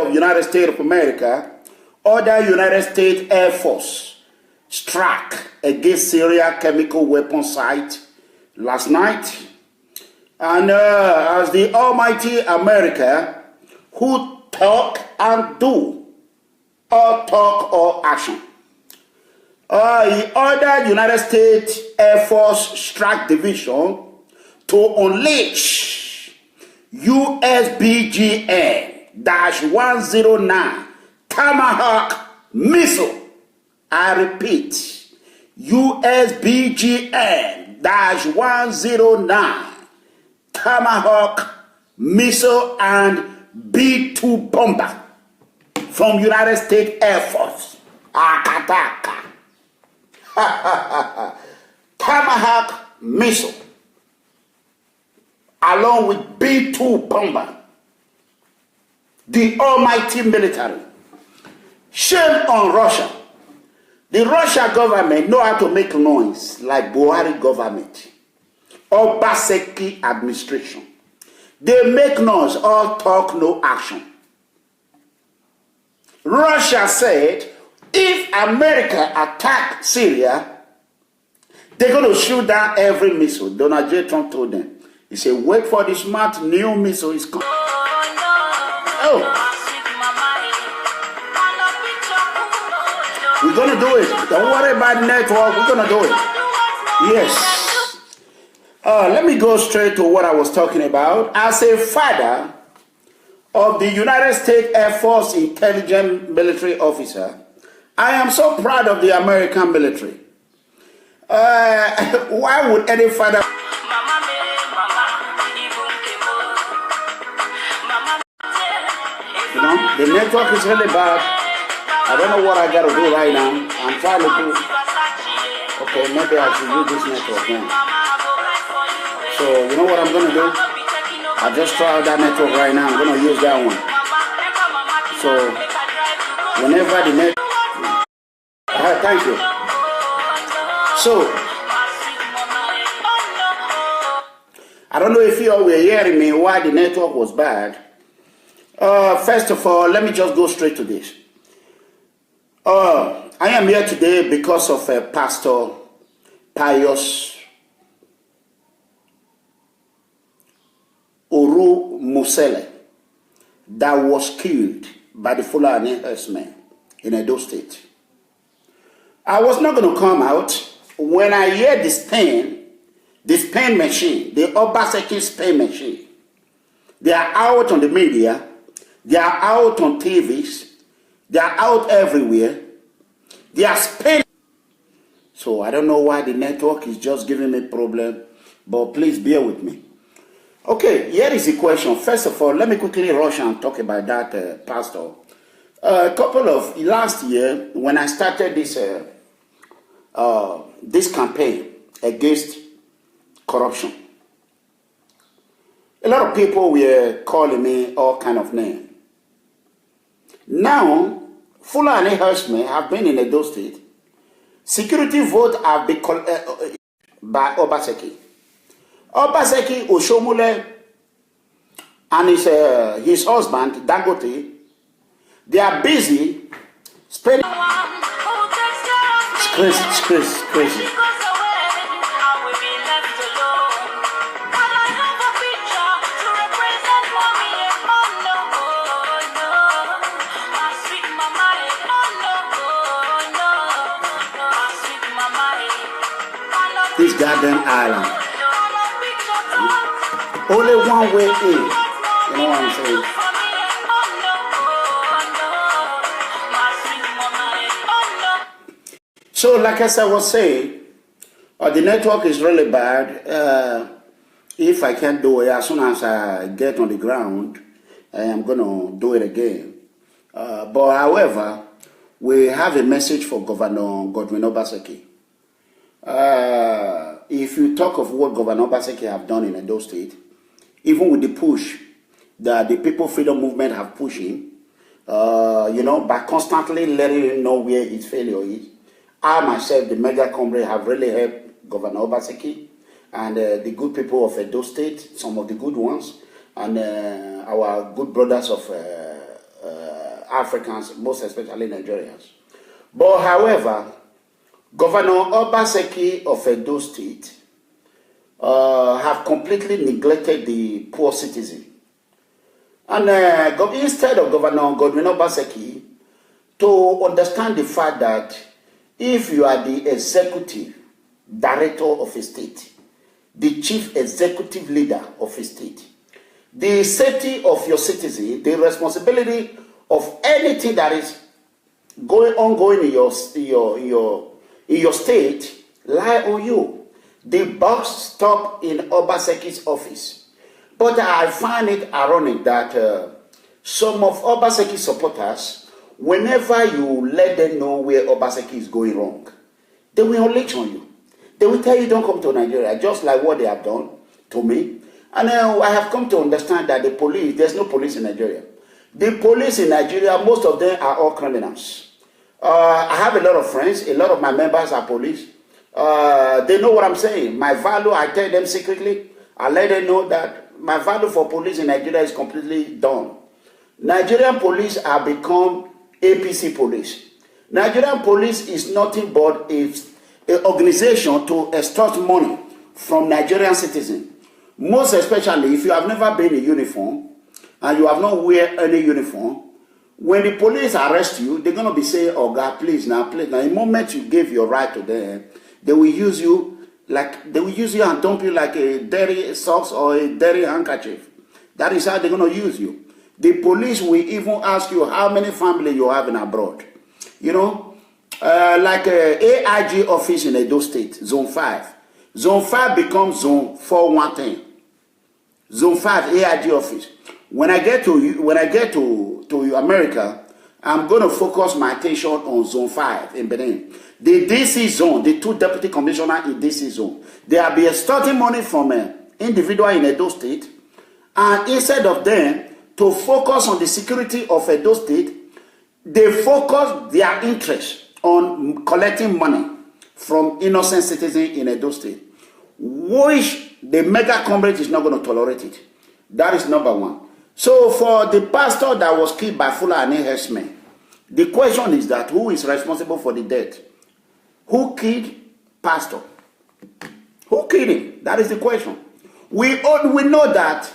of United States of America ordered United States Air Force strike against Syria chemical weapon site last night. And as the almighty America, who talk and do, or talk or action, he ordered United States Air Force Strike Division to unleash USBGN-109 Tomahawk missile. I repeat, USBGN-109 Tomahawk missile and B-2 bomber from United States Air Force. Akataka. Tomahawk missile along with B-2 bomber. The almighty military. Shame on Russia. The Russian government know how to make noise like Buhari government or Obaseki administration. They make noise, all talk, no action. Russia said if America attack Syria, they're going to shoot down every missile. Donald J. Trump told them. He said, wait for the smart new missile is coming. Oh. We're going to do it. Don't worry about network. We're going to do it. Yes. Let me go straight to what I was talking about. As a father of the United States Air Force intelligent military officer, I am so proud of the American military. Why would any father... You know, the network is really bad. I don't know what I got to do right now. I'm trying to do... Okay, maybe I should use this network now. So, you know what I'm going to do? I just tried that network right now. I'm going to use that one. So, whenever the network... thank you. So, I don't know if you all were hearing me why the network was bad. First of all, let me just go straight to this. I am here today because of Pastor Pius Oru Musele that was killed by the Fulani herdsmen in Edo State. I was not going to come out when I hear this pen machine, the Obaseki pen machine. They are out on the media. They are out on TVs. They are out everywhere. They are spending. So I don't know why the network is just giving me problem, but please bear with me. Okay, here is the question. First of all, let me quickly rush and talk about that pastor. A couple of last year, when I started this this campaign against corruption, a lot of people were calling me all kind of names. Now, Fulani herdsmen have been in Edo State. Security vote have been by Obaseki. Obaseki Oshomule and his husband, Dangote, they are busy spending... It's crazy. This goddamn island. Only one way in. You know what I'm saying? So, like as I was saying, the network is really bad. If I can't do it, as soon as I get on the ground, I am going to do it again. But however, we have a message for Governor Godwin Obaseki. If you talk of what Governor Obaseki have done in Edo State, even with the push that the People Freedom Movement have pushed him, you know, by constantly letting him know where his failure is, I myself, the mega comrade, have really helped Governor Obaseki and the good people of Edo State, some of the good ones, and our good brothers of Africans, most especially Nigerians. But however, Governor Obaseki of Edo State have completely neglected the poor citizen. And instead of Governor Godwin Obaseki to understand the fact that if you are the executive director of a state, the chief executive leader of a state, the safety of your citizen, the responsibility of anything that is ongoing in your state lie on you. The buck stop in Obaseki's office. But I find it ironic that some of Obaseki's supporters, whenever you let them know where Obaseki is going wrong, they will unleash on you. They will tell you don't come to Nigeria, just like what they have done to me. And I have come to understand that the police, there's no police in Nigeria. The police in Nigeria, most of them are all criminals. I have a lot of friends, a lot of my members are police. They know what I'm saying. My value, I tell them secretly, I let them know that my value for police in Nigeria is completely done. Nigerian police have become APC police. Nigerian police is nothing but an organization to extort money from Nigerian citizens. Most especially if you have never been in uniform and you have not wear any uniform, when the police arrest you, they're going to be saying, oh God, please now, please. Now, the moment you give your right to them, they will use you and dump you like a dirty socks or a dirty handkerchief. That is how they're going to use you. The police will even ask you how many family you have in abroad. You know, like AIG office in Edo State, Zone 5. Zone 5 becomes Zone 411. Zone 5 AIG office. When I get to America, I'm going to focus my attention on Zone 5 in Benin. The DC zone, the two deputy commissioners in DC zone, they will be extorting money from an individual in Edo State, and instead of them to focus on the security of Edo State, they focus their interest on collecting money from innocent citizens in Edo State, which the mega comrade is not going to tolerate it. That is number one. So for the pastor that was killed by Fulani herdsmen, the question is that who is responsible for the death? Who killed pastor? Who killed him? That is the question. We know that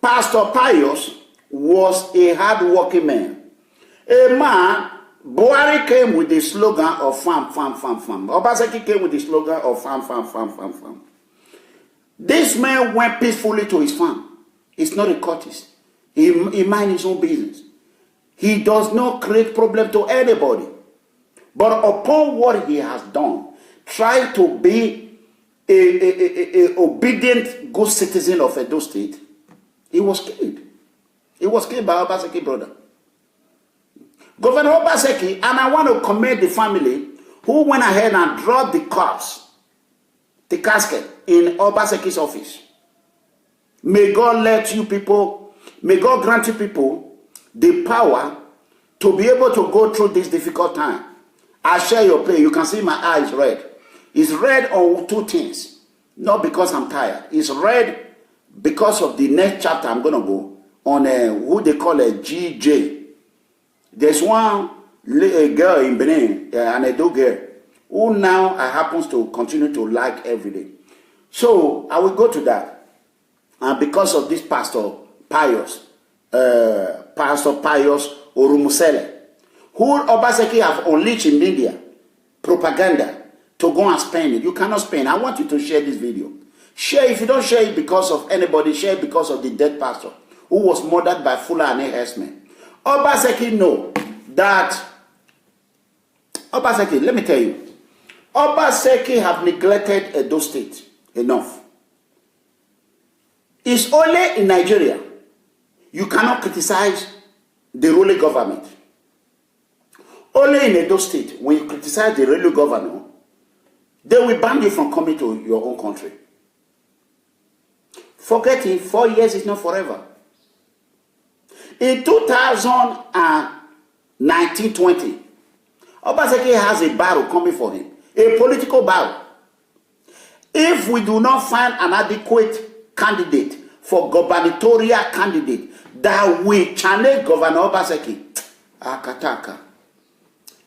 Pastor Pius was a hard-working man. A man, Buhari came with the slogan of farm, farm, farm, farm. Obaseki came with the slogan of farm, farm, farm, farm, farm. This man went peacefully to his farm. It's not a courtesy. He minds his own business. He does not create problem to anybody. But upon what he has done, try to be a obedient, good citizen of Edo State, he was killed. He was killed by Obaseki brother. Governor Obaseki, and I want to commend the family who went ahead and dropped the casket in Obaseki's office. May God let you people, may God grant you people the power to be able to go through this difficult time. I share your pain. You can see my eyes red. It's red on two things. Not because I'm tired. It's red because of the next chapter I'm going to go on who they call a GJ. There's one girl in Benin, an Edo girl, who now happens to continue to like every day. So I will go to that. And because of this Pastor Pius Orumusele, who Obaseki have unleashed in media, propaganda, to go and spend it. You cannot spend. I want you to share this video. Share. If you don't share it because of anybody, share it because of the dead pastor who was murdered by Fulani herdsmen. Obaseki know that, Obaseki, let me tell you, Obaseki have neglected Edo State enough. It's only in Nigeria you cannot criticize the ruling government. Only in Edo State, when you criticize the ruling governor, they will ban you from coming to your own country. Forgetting 4 years is not forever. In 2019-20, Obaseki has a battle coming for him, a political battle. If we do not find an adequate candidate for gubernatorial candidate that will challenge Governor Obaseki, Akataka.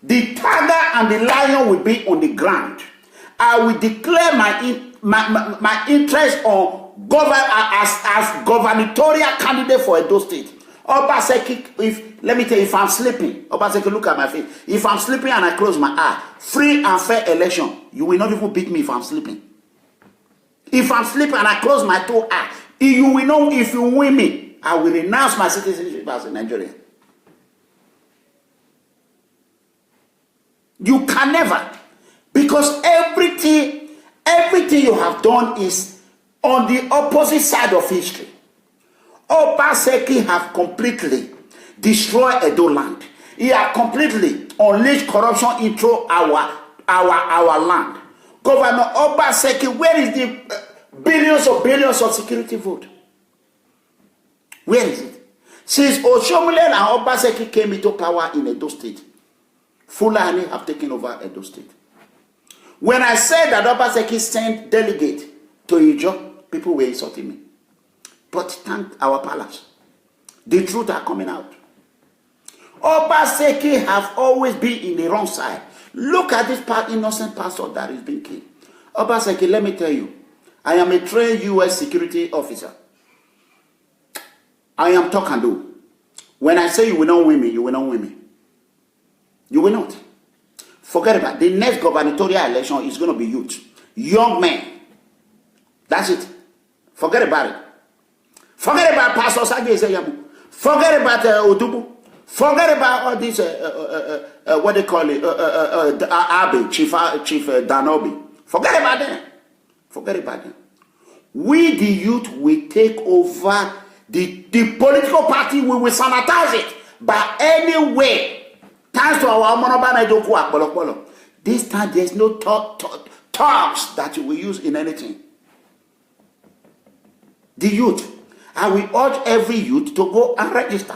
The tiger and the lion will be on the ground. I will declare my interest on as gubernatorial candidate for Edo State. Obaseki, let me tell you, if I'm sleeping, Obaseki, look at my face. If I'm sleeping and I close my eye, free and fair election, you will not even beat me if I'm sleeping. If I'm sleeping and I close my two eyes, you will know if you win me, I will renounce my citizenship as a Nigerian. You can never, because everything you have done is on the opposite side of history. Obaseki have completely destroyed Edo land. He have completely unleashed corruption into our land. Governor Obaseki, where is the billions of security vote? Where is it? Since Oshomole and Obaseki came into power in Edo State, Fulani have taken over Edo State. When I said that Obaseki sent delegate to Ijo, people were insulting me. But thank our palace, the truth are coming out. Obaseki have always been in the wrong side. Look at this innocent pastor that is being killed. Obaseki, let me tell you, I am a trained U.S. security officer. I am talk and do. When I say you will not win me, you will not win me. You will not. Forget about it. The next gubernatorial election is going to be youth. Young men. That's it. Forget about it. Forget about Pastor Sage Seyamu. Forget about Odubu. Forget about all this, what they call it, Abe, Chief Danobi. Forget about them. Forget about them. We, the youth, will take over the political party. We will sanitize it by any way. Thanks to our Monoban Edoku Akbolokbolo. This time there's no terms that you will use in anything. The youth. I will urge every youth to go and register.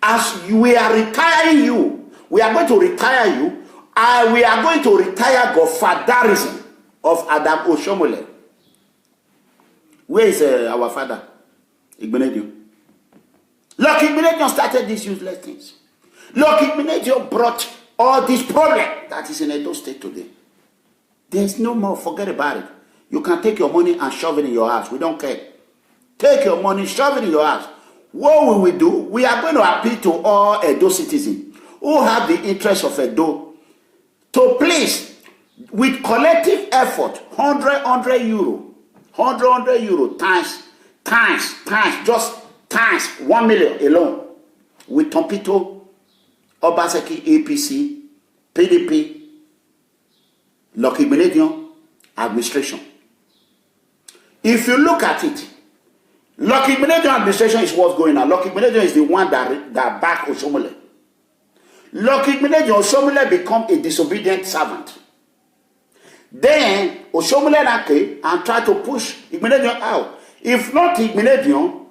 As we are retiring you, we are going to retire you, and we are going to retire Godfatherism of Adam Oshomole. Where is our father? Igbenedion. Look, Igbenedion started these useless things. Look, Igbenedion brought all this problem that is in Edo State today. There's no more. Forget about it. You can take your money and shove it in your house. We don't care. Take your money, shove it in your house. What will we do? We are going to appeal to all Edo citizens who have the interest of Edo to please, with collective effort, 100 euro times, just times 1 million alone, with Tompito, Obaseki, APC, PDP, Lucky Igbenedion administration. If you look at it, Lucky Igbenedion administration is what's going on. Lucky Igbenedion is the one that backed Oshomole. Lucky Igbenedion, Oshomole become a disobedient servant. Then Oshomole came and tried to push Igbenedion out. If not Igbenedion,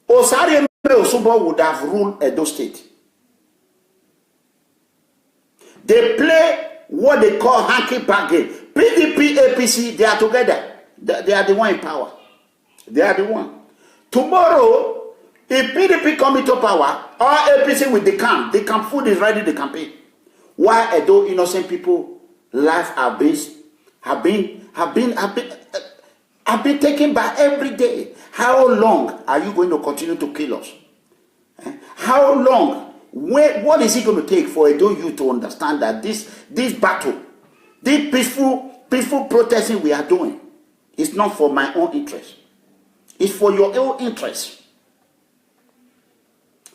Osari Osubo would have ruled Edo State. They play what they call hanky-pack game. PDP, APC, they are together. They are the one in power. They are the one. Tomorrow, if PDP come into power, or APC with the camp food is ready to campaign. Why Edo innocent people life have been taken by every day? How long are you going to continue to kill us? How long? What is it going to take for Edo youth to understand that this battle, this peaceful protesting we are doing, is not for my own interest. It's for your own interest.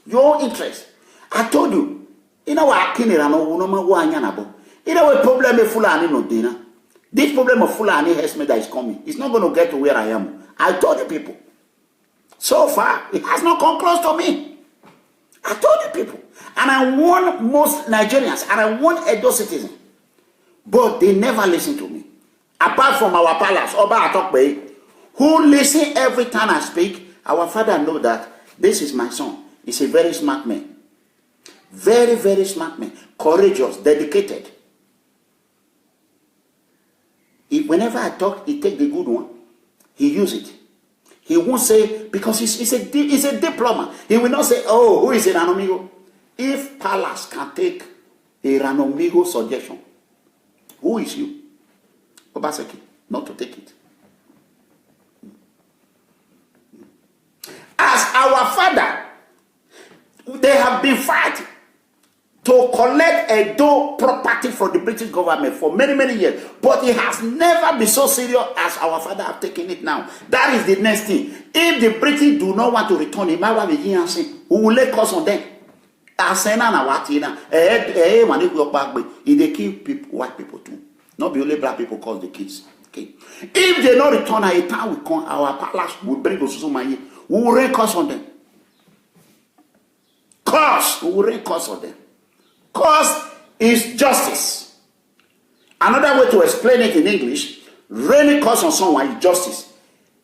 Your own interest. I told you, in our problem of Fulani no dinner. This problem of Fulani herdsmen that is coming, it's not going to get to where I am. I told the people. So far, it has not come close to me. I told the people. And I warn most Nigerians, and I warn Edo citizens. But they never listen to me. Apart from our palace, Oba Atokbe, who listen every time I speak. Our father knows that this is my son. He's a very smart man. Very, very smart man. Courageous, dedicated. Whenever I talk, he take the good one. He use it. He won't say, because he's a diplomat. He will not say, oh, who is it, Anomigo? If Palace can take a Ranonmigo suggestion, who is you, Obaseki, not to take it? As our father, they have been fighting to collect Edo property from the British government for many, many years. But it has never been so serious as our father have taken it now. That is the next thing. If the British do not want to return it, we will lay cost on them. If they kill people, white people too. Not be only black people cause the kids. Okay. If they don't return at a time, we come, our palace will bring us to money. We will rain cost on them. Cause, we will rain cost on them. Cause is justice. Another way to explain it in English, raining cost on someone is justice.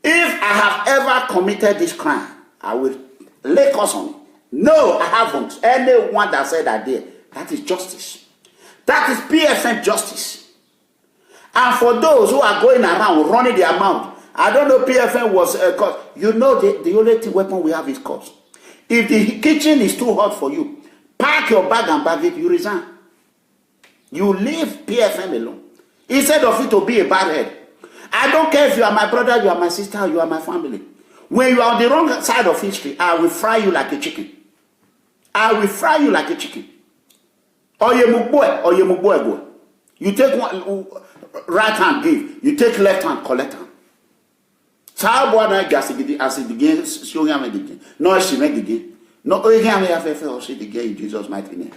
If I have ever committed this crime, I will lay cost on it. No, I haven't. Anyone that said I did, that is justice. That is PFM justice. And for those who are going around running their mouth, I don't know PFM was cause. You know the only weapon we have is cause. If the kitchen is too hot for you, pack your bag and bag it, you resign. You leave PFM alone. Instead of it to be a bad head. I don't care if you are my brother, you are my sister, you are my family. When you are on the wrong side of history, I will fry you like a chicken. I will fry you like a chicken. Or you boy. You take one right hand give, you take left hand collect hand. No, she made the game. No, you in Jesus' mighty name.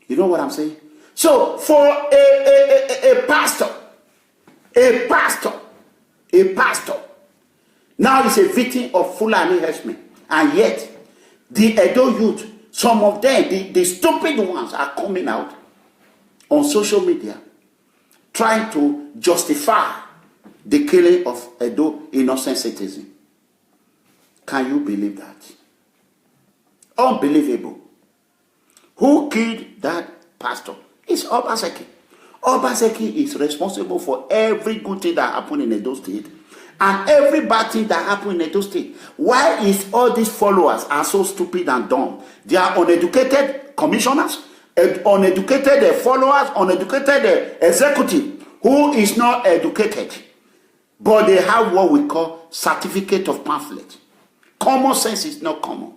You know what I'm saying? So for a pastor, now he's a victim of Fulani herdsmen, and yet the Edo youth, some of them, the stupid ones, are coming out on social media trying to justify the killing of Edo innocent citizens. Can you believe that? Unbelievable. Who killed that pastor? It's Obaseki. Obaseki is responsible for every good thing that happened in Edo State and every bad thing that happened in Edo State. Why is all these followers are so stupid and dumb? They are uneducated commissioners, uneducated followers, uneducated executive who is not educated. But they have what we call certificate of pamphlet. Common sense is not common.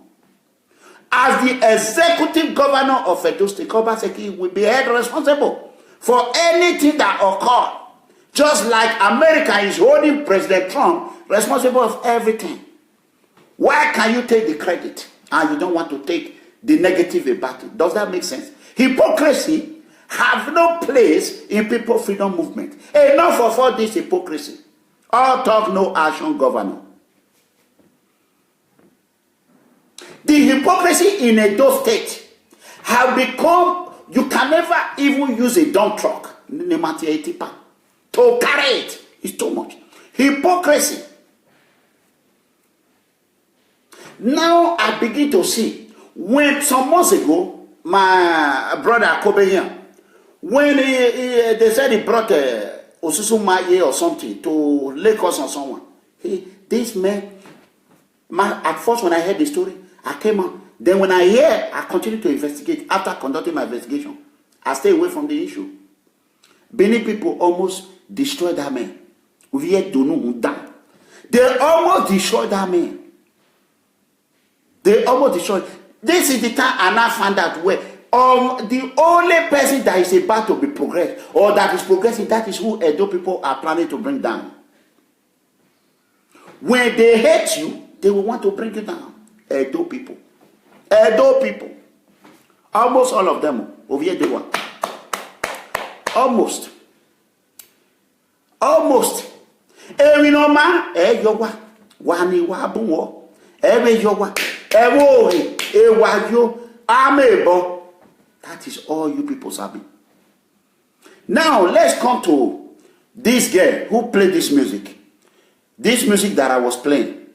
As the executive governor of Edo State, Obaseki will be held responsible for anything that occurred. Just like America is holding President Trump responsible of everything. Why can you take the credit and you don't want to take the negative about it? Does that make sense? Hypocrisy have no place in people freedom movement. Enough of all this hypocrisy. All talk, no action, governor. The hypocrisy in Edo State have become, you can never even use a dump truck to carry it. It's too much. Hypocrisy. Now I begin to see, when some months ago, my brother Kobe here, when they said he brought Osusumaye or something to Lagos or someone, this man, at first when I heard the story, I came out. Then when I continued to investigate. After conducting my investigation, I stay away from the issue. Many people almost destroyed that man. They almost destroyed that man. They almost destroyed. This is the time I now found out where the only person that is about to be progressed or that is progressing, that is who Edo people are planning to bring down. When they hate you, they will want to bring you down. Edo people. Almost all of them. Almost. Ewinoma, yowa, wani wabunwo, yowa, ewayo, amebo. That is all you people sabi. Now let's come to this girl who played this music. This music that I was playing.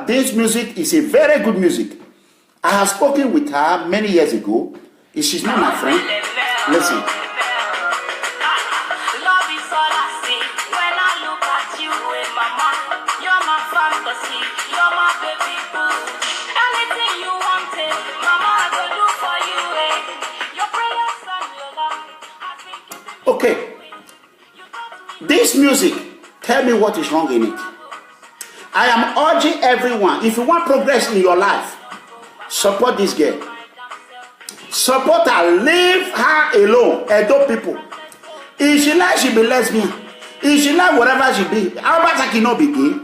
This music is a very good music. I have spoken with her many years ago. She's not my friend. Listen. Love is all I see when I look at you, mama. You're my fantasy. You're my baby boo. Anything This music, tell me what is wrong in it. I am urging everyone, if you want progress in your life, support this girl. Support her, leave her alone. Edo people. If she like, she be lesbian. If she like, whatever she be. Obaseki not be gay.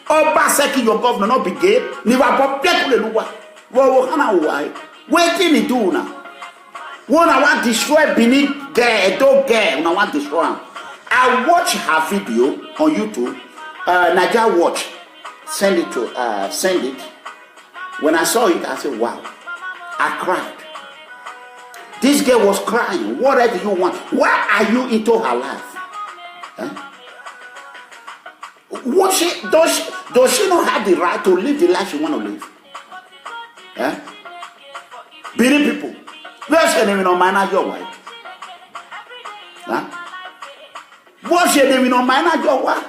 Obaseki, your governor, not be gay. Niwa popet le luwa. Wo hana why? Waiting he do now. When I want to destroy Benin girl, Edo girl, when I want to destroy her. I watch her video on YouTube. Naija Watch. Send it. When I saw it, I said, wow. I cried. This girl was crying. What else do you want? Why are you into her life? Does she not have the right to live the life she want to live? Beating people. Where's she even on manage your wife? What's she even on manage your wife?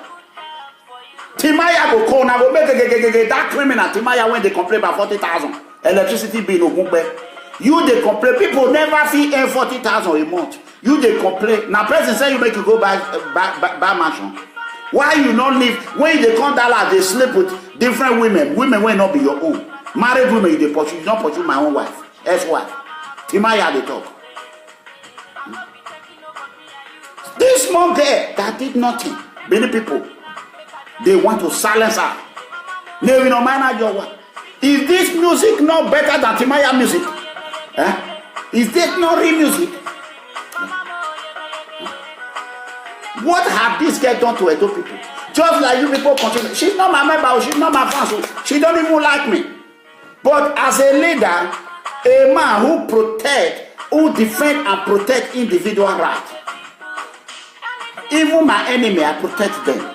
Timaya go call now, go make that criminal. Timaya when they complain about 40,000 electricity bill no good. You they complain. People never fee earn 40,000 a month. You they complain. Now president say you make you go buy mansion. Why you not live when they come down they sleep with different women? Women will not be your own. Married women you they pursue. You don't pursue my own wife, ex-wife. Timaya they talk. This small girl that did nothing. Many people. They want to silence her. No, we no mind your what. Is this music not better than Timaya music? Is this not real music? What have this girl done to Edo people? Just like you people continue. She's not my member, she's not my fan, so she don't even like me. But as a leader, a man who defend and protect individual rights. Even my enemy, I protect them.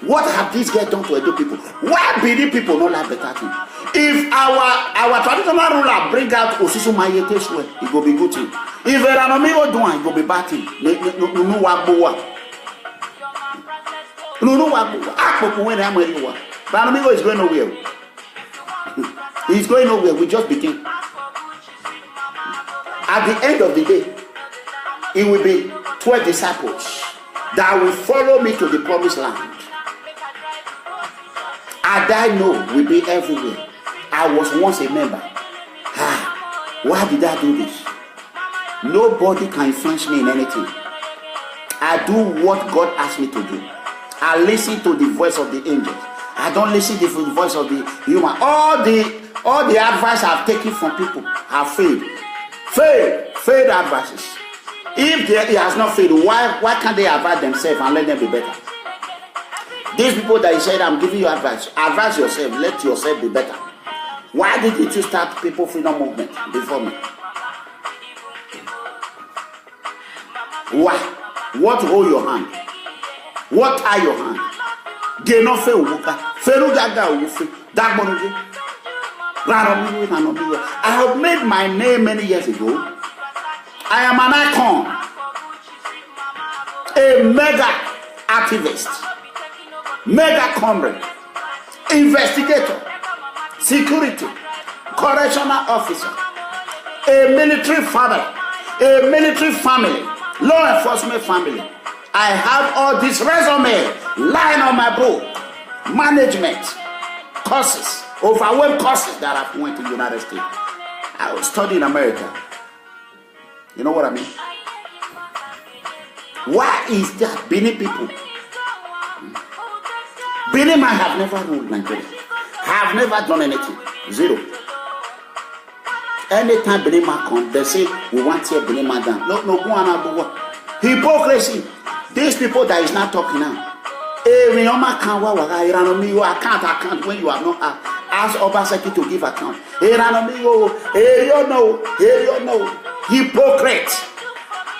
What have these guys done to Edo people? Why Benin people not like better thing? If our traditional ruler bring out Osisu Mayete swear, it will be good thing. If Eranomigo do it will be bad thing. No waboa. No waboa. Akpoku when I'm where you are. Eranomigo is going nowhere. He's going nowhere. We just begin. At the end of the day, it will be 12 disciples that will follow me to the promised land. And I know will be everywhere. I was once a member. Why did I do this? Nobody can influence me in anything. I do what God asked me to do. I listen to the voice of the angels. I don't listen to the voice of the human. All the advice I've taken from people have failed. Failed advices. If it has not failed, why can't they advise themselves and let them be better? These people that you said, I'm giving you advice. Advise yourself. Let yourself be better. Why didn't you start People Freedom Movement before me? Why? What hold your hand? What are your hand? Genofe ubuka. Ferugaga ubufi. Dagbonuji. I have made my name many years ago. I am an icon. A mega activist. Mega comrade, investigator, security, correctional officer, a military father, a military family, law enforcement family. I have all this resume lying on my book. Management courses, overwhelmed courses that I've went to the United States. I was studying in America. You know what I mean? Why is that Benin people? Benin man have never ruled Nigeria. Have never done anything. Zero. Anytime Benin man come, they say we want to hear Benin man down. No, go on. Hypocrisy. These people that is not talking now. I can't when you are not ask Obaseki to give account.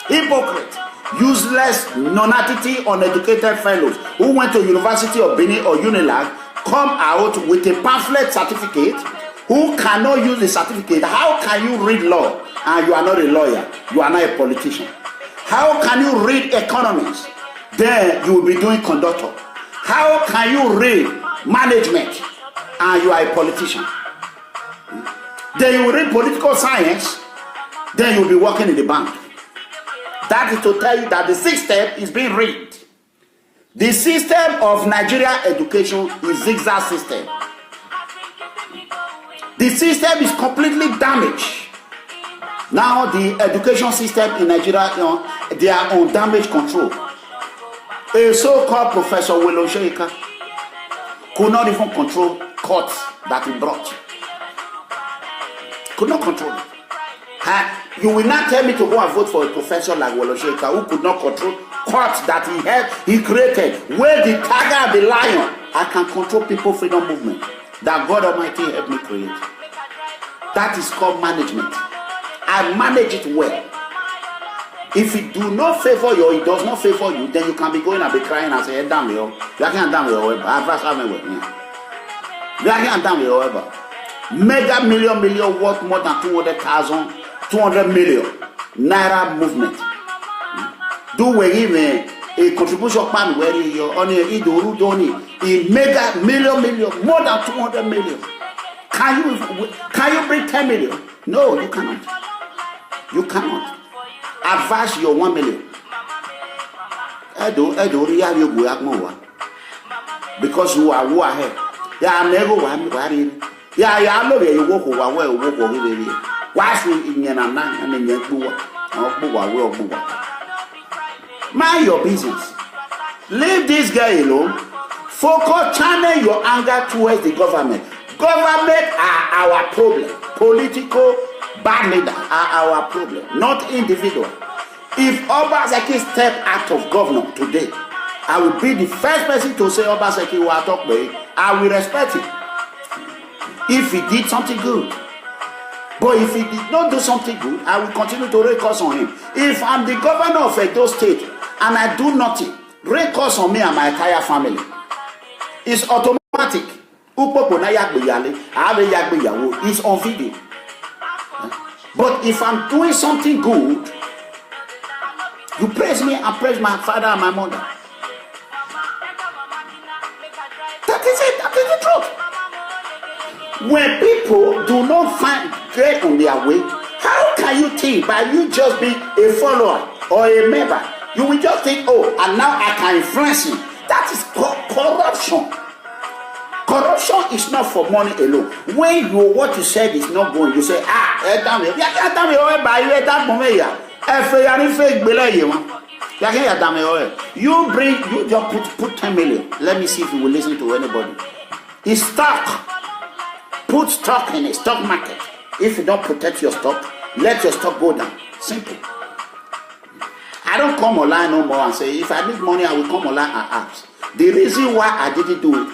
Hypocrite. Useless, non-attitude, uneducated fellows who went to University of Benin or Unilag come out with a pamphlet certificate who cannot use the certificate. How can you read law and you are not a lawyer? You are not a politician. How can you read economics? Then you will be doing conductor. How can you read management and you are a politician? Then you will read political science then you'll be working in the bank. That is to tell you that the system is being rigged. The system of Nigeria education is zigzag system. The system is completely damaged. Now the education system in Nigeria, they are on damage control. A so-called Professor Welosheika could not even control courts that he brought. Could not control it. You will not tell me to go and vote for a professor like Welosheika who could not control courts that he created. Where the tiger and the lion, I can control people freedom movement that God Almighty helped me create. That is called management. I manage it well. If it do not favor you, or it does not favor you, then you can be going and be crying and say, damn you, can't damn you, however. Mega million worth more than 200,000, 200 million naira movement. Do we even a contribution plan where you only a mega million more than 200 million? Can you bring 10 million? No, you cannot. You cannot. Advance your 1 million. Because you are who I have. Yeah, never one. Yeah, I know you walk away. Why should you mind your business? Leave this guy alone. Focus, channel your anger towards the government. Government are our problem. Political bad leaders are our problem, not individual. If Obaseki step out of governor today, I will be the first person to say Obaseki will talk by. I will respect him if he did something good. But if he did not do something good, I will continue to recourse on him. If I'm the governor of Edo State and I do nothing, recourse on me and my entire family. It's automatic. It's on video. But if I'm doing something good, you praise me and praise my father and my mother. That is it. That is the truth. When people do not find great on their way, how can you think by you just being a follower or a member? You will just think, oh, and now I can influence him. That is corruption. Corruption is not for money alone. When what you said is not going, you say, you just put 10 million. Let me see if you will listen to anybody. It's stock. Put stock in a stock market. If you don't protect your stock, let your stock go down. Simple. I don't come online no more and say, if I need money, I will come online and ask. The reason why I didn't do it,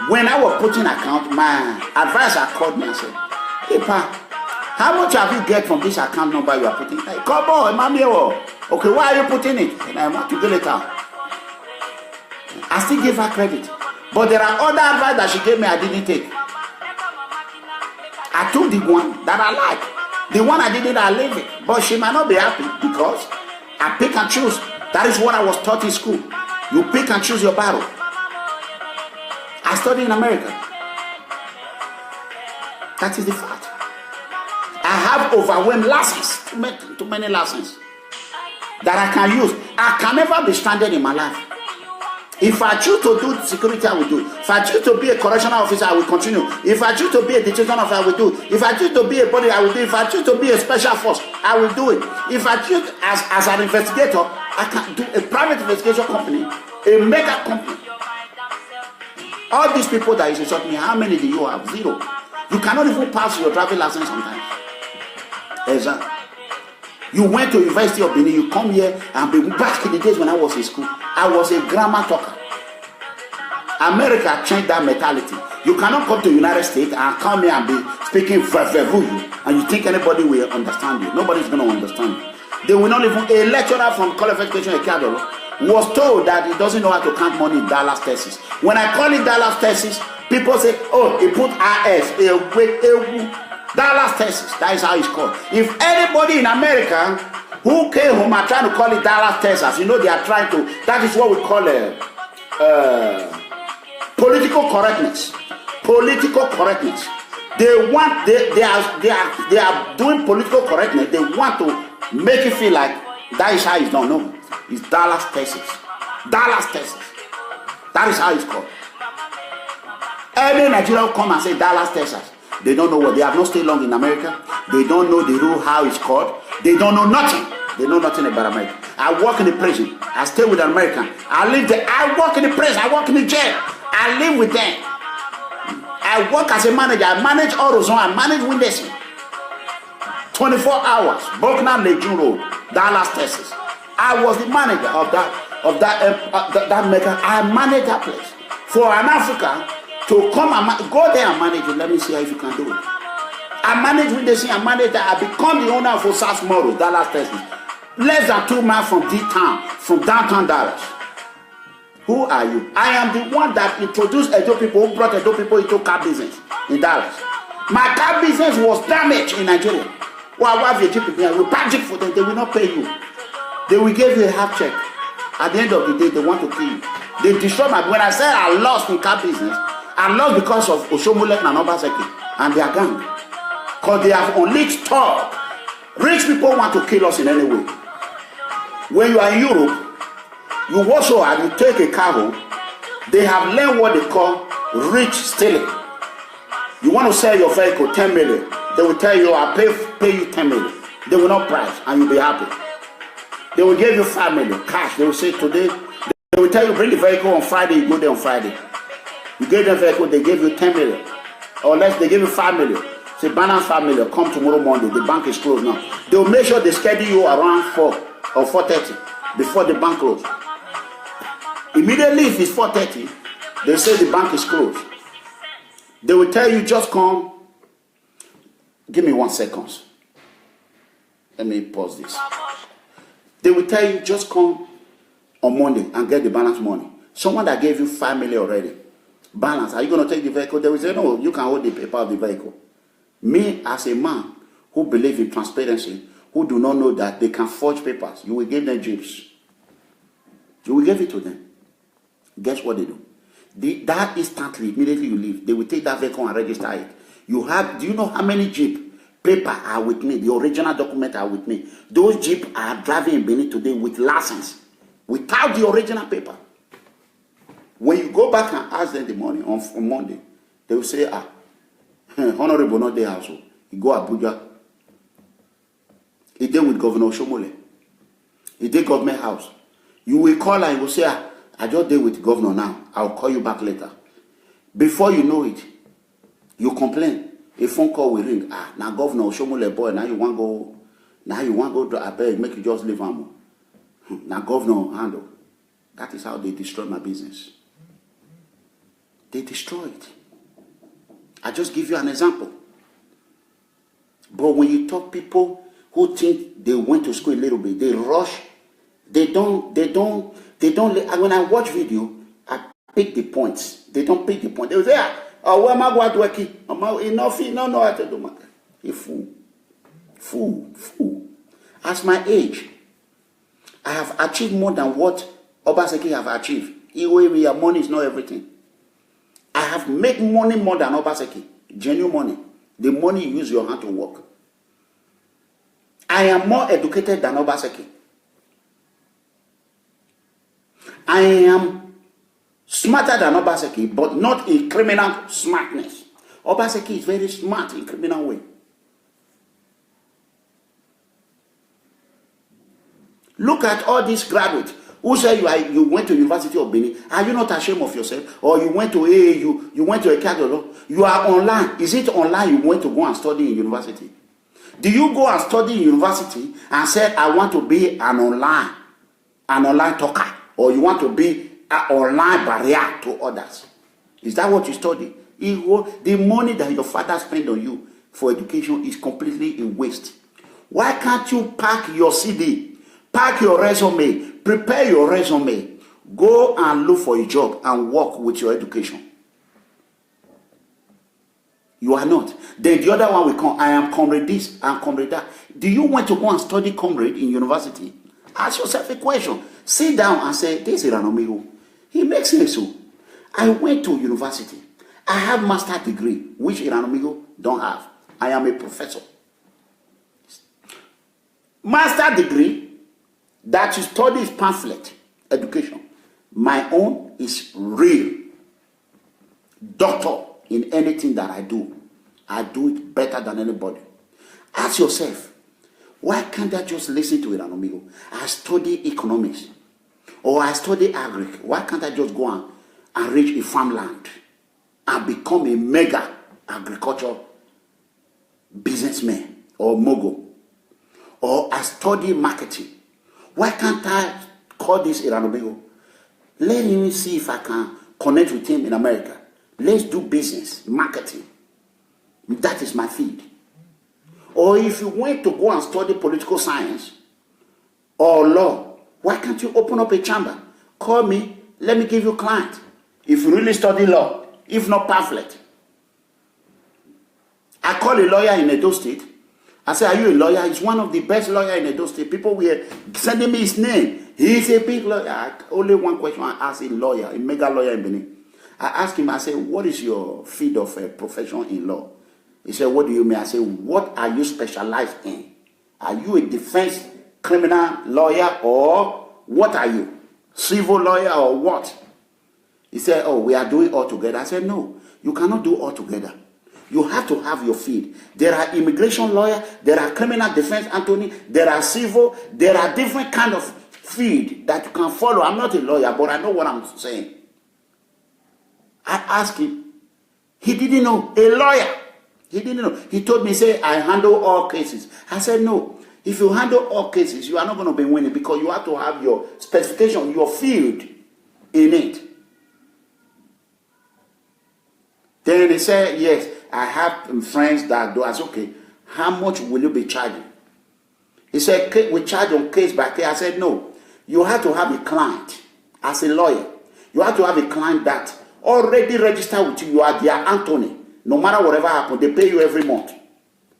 when I was putting account, my advisor called me and said, hey, Pa, how much have you get from this account number you are putting? Hey, come on, mommy. Okay, why are you putting it? And I want to get it out. I still give her credit. But there are other advice that she gave me I didn't take. I took the one that I like. The one I didn't, I leave it. But she might not be happy because I pick and choose. That is what I was taught in school. You pick and choose your battle. I studied in America. That is the fact. I have overwhelmed lessons, too many lessons that I can use. I can never be stranded in my life. If I choose to do security, I will do it. If I choose to be a correctional officer, I will continue. If I choose to be a detention officer, I will do it. If I choose to be a body, I will do it. If I choose to be a special force, I will do it. If I choose as an investigator, I can do a private investigation company, a mega company. All these people that you insult me, how many do you have? Zero. You cannot even pass your driving license sometimes. Exactly. You went to University of Benin, you come here and be back in the days when I was in school. I was a grammar talker. America changed that mentality. You cannot come to the United States and come here and be speaking vervu and you think anybody will understand you. Nobody's going to understand you. They will not even, a lecturer from College of Education Ekadolo was told that he doesn't know how to count money in Dallas, Texas. When I call it Dallas, Texas, people say, oh, he put RS, Dallas, Texas. That is how it's called. If anybody in America who came home are trying to call it Dallas, Texas, you know they are trying to, that is what we call political correctness. Political correctness. They are doing political correctness. They want to make you feel like that is how it's done. No, it's Dallas, Texas. Dallas, Texas. That is how it's called. Every Nigerian will come and say Dallas, Texas. They don't know what. They have not stayed long in America. They don't know the rule, how it's called. They don't know nothing. They know nothing about America. I work in the prison. I stay with an American. I live there. I work in the prison. I work in the jail. I live with them. I work as a manager. I manage AutoZone. I manage Windessen. 24 hours. Buckner Legion Road, Dallas, Texas. I was the manager of that maker. I manage that place. For an African to come and go there and manage it, let me see how you can do it. I manage Windessen. I manage that. I become the owner of Osas Moro, Dallas, Texas. Less than 2 miles from D-Town, from downtown Dallas. Who are you? I am the one that introduced Edo people, who brought Edo people into car business in Dallas. My car business was damaged in Nigeria. Well, why have people here? We pack it for them, they will not pay you. They will give you a half check. At the end of the day, they want to kill you. They destroy my. When I say I lost in car business, I lost because of Oshomole and Obaseki and their gang. Because they have unleashed talk. Rich people want to kill us in any way. When you are in Europe, you watch out and you take a car home, they have learned what they call rich stealing. You want to sell your vehicle 10 million, they will tell you, I'll pay you 10 million. They will not price and you'll be happy. They will give you 5 million cash. They will say today, they will tell you bring the vehicle on Friday, you go there on Friday. You give them vehicle, they give you 10 million. Or less, they give you 5 million. Say balance 5 million, come tomorrow morning, the bank is closed now. They will make sure they schedule you around 4 or 4:30 before the bank closes. Immediately if it's 4:30, they say the bank is closed. They will tell you just come. Give me 1 second. Let me pause this. They will tell you just come on Monday and get the balance money. Someone that gave you 5 million already. Balance. Are you going to take the vehicle? They will say, no, you can hold the paper of the vehicle. Me as a man who believes in transparency, who do not know that they can forge papers, you will give them jeeps. You will give it to them. Guess what they do? That instantly, immediately you leave, they will take that vehicle and register it. Do you know how many Jeep paper are with me? The original document are with me. Those Jeep are driving in Benin today with license, without the original paper. When you go back and ask them the money on Monday, they will say, Honorable not there also. You go Abuja. He did with Governor Shomole. He did government house. You will call and you will say, I just did with governor now. I'll call you back later. Before you know it, you complain. A phone call will ring. Now governor Shomole boy, now you want go to Abeg, make you just leave him. Now governor handle. That is how they destroy my business. They destroy it. I just give you an example. But when you talk people who think they went to school a little bit, they rush. They don't. When I watch video, I pick the points. They don't pick the point. They will say, where am I going to work? Enough, no know how to do. A fool. As my age, I have achieved more than what Obaseki have achieved. Your money is not everything. I have made money more than Obaseki. Genuine money. The money you use your hand to work. I am more educated than Obaseki. I am smarter than Obaseki, but not in criminal smartness. Obaseki is very smart in criminal way. Look at all these graduates who say you went to University of Benin. Are you not ashamed of yourself? Or you went to AAU, you went to Ekadolo. You are online. Is it online you went to go and study in university? Do you go and study in university and say, I want to be an online talker? Or you want to be an online barrier to others? Is that what you study? The money that your father spent on you for education is completely a waste. Why can't you pack your CD, pack your resume, prepare your resume, go and look for a job and work with your education? You are not. Then the other one will come, I am comrade this and comrade that. Do you want to go and study comrade in university? Ask yourself a question. Sit down and say, this is Iranomiru. He makes sense. So I went to university. I have master's degree, which Iranomigo don't have. I am a professor. Master degree that you study is pamphlet education. My own is real. Doctor in anything that I do it better than anybody. Ask yourself, why can't I just listen to Iranomigo? I study economics or I study agric. Why can't I just go and reach a farmland and become a mega agriculture businessman or mogul? Or I study marketing. Why can't I call this Iranomigo? Let me see if I can connect with him in America. Let's do business, marketing. That is my field. Or if you want to go and study political science or law, why can't you open up a chamber? Call me, let me give you a client. If you really study law, if not pamphlet. I call a lawyer in Edo State. I say, are you a lawyer? He's one of the best lawyers in Edo State. People were sending me his name. He's a big lawyer. Only one question I ask a lawyer, a mega lawyer in Benin. I asked him, I said, what is your field of profession in law? He said, what do you mean? I said, what are you specialized in? Are you a defense criminal lawyer or what are you? Civil lawyer or what? He said, oh, we are doing all together. I said, no, you cannot do all together. You have to have your field. There are immigration lawyers, there are criminal defense attorney, there are civil, there are different kind of field that you can follow. I'm not a lawyer, but I know what I'm saying. I asked him. He didn't know. A lawyer. He didn't know. He told me, say, I handle all cases. I said, no. If you handle all cases, you are not going to be winning because you have to have your specification, your field in it. Then he said, yes, I have friends that do. I said, okay, how much will you be charging? He said, we charge on case by case. I said, no. You have to have a client as a lawyer. You have to have a client that already registered with you. You are their Anthony. No matter whatever happens, they pay you every month.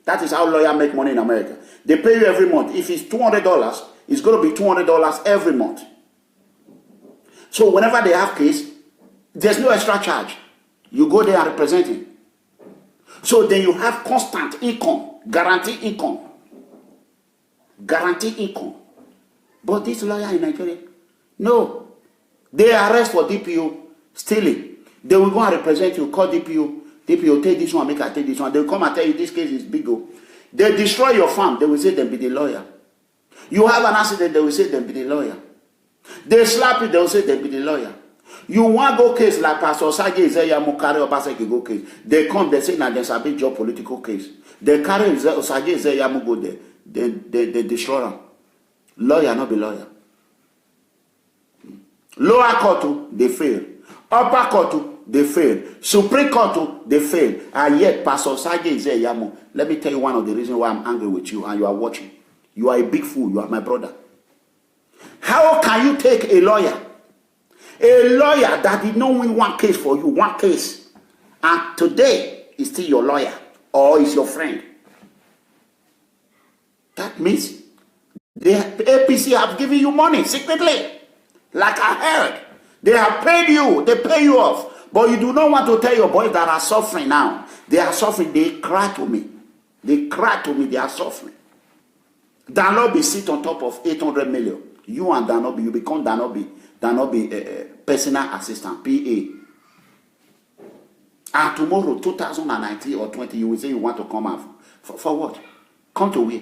That is how lawyers make money in America. They pay you every month. If it's $200, it's going to be $200 every month. So whenever they have case, there's no extra charge. You go there and represent him. So then you have constant income, guaranteed income. Guaranteed income. But this lawyer in Nigeria, no. They arrest for DPO stealing. They will go and represent you, call DPO. DPO, take this one, make I take this one. They will come and tell you this case is big. They destroy your farm. They will say them be the lawyer. You have an accident, they will say them be the lawyer. They slap you, they will say them be the lawyer. You want go case like Pastor Sage Isaiah Mukare or Pastor go case. They come, they say now there's a big job political case. They carry Sage Isaiah go there. They destroy them. Lawyer, not be lawyer. Lower court, they fail. Upper court, they fail. Supreme court, they fail. And yet, Pastor Sage Isaiah, let me tell you one of the reasons why I'm angry with you and you are watching. You are a big fool. You are my brother. How can you take a lawyer that did not win one case for you, one case, and today is still your lawyer or is your friend? That means the APC have given you money secretly, like I heard. They have paid you, they pay you off, but you do not want to tell your boys that are suffering now. They are suffering, they cry to me. They cry to me, they are suffering. Danobi sit on top of 800 million. You and Danobi, you become Danobi personal assistant, PA. And tomorrow, 2019 or 20, you will say you want to come out. For what? Come to where?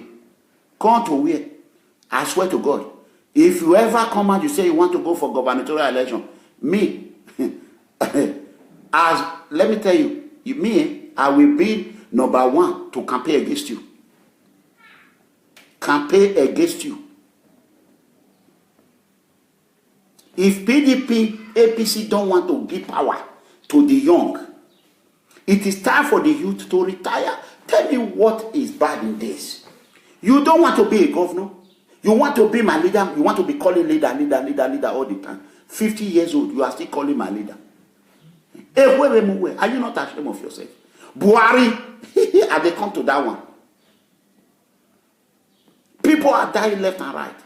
Come to where? I swear to God. If you ever come out, you say you want to go for gubernatorial election, me, let me tell you, I will be number one to campaign against you. Campaign against you. If PDP, APC don't want to give power to the young, it is time for the youth to retire. Tell me what is bad in this. You don't want to be a governor. You want to be my leader. You want to be calling leader all the time. 50 years old, you are still calling my leader. Hey, wait. Are you not ashamed of yourself? Buhari, have they come to that one? People are dying left and right.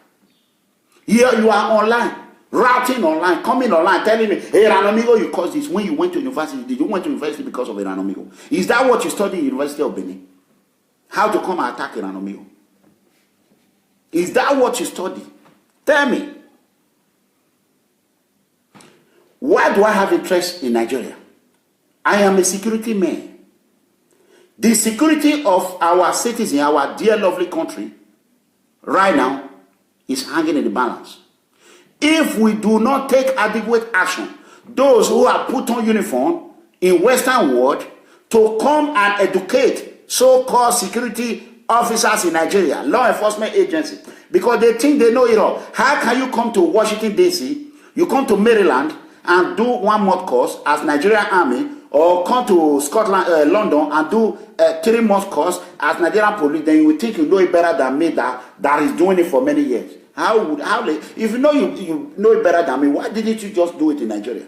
Here you are online, routing online, coming online, telling me, hey, Ranomigo, you caused this when you went to university. Did you went to university because of Ranomigo? Is that what you studied in the University of Benin? How to come and attack Ranomigo? Is that what you studied? Tell me. Why do I have interest in Nigeria? I am a security man. The security of our citizens, our dear lovely country, right now, is hanging in the balance. If we do not take adequate action, those who are put on uniform in Western world to come and educate so-called security officers in Nigeria, law enforcement agencies, because they think they know it all. How can you come to Washington, D.C., you come to Maryland and do 1 month course as Nigerian Army, or come to Scotland, London and do 3 month course as Nigerian police, then you will think you know it better than me that is doing it for many years. If you know you know it better than me, why didn't you just do it in Nigeria?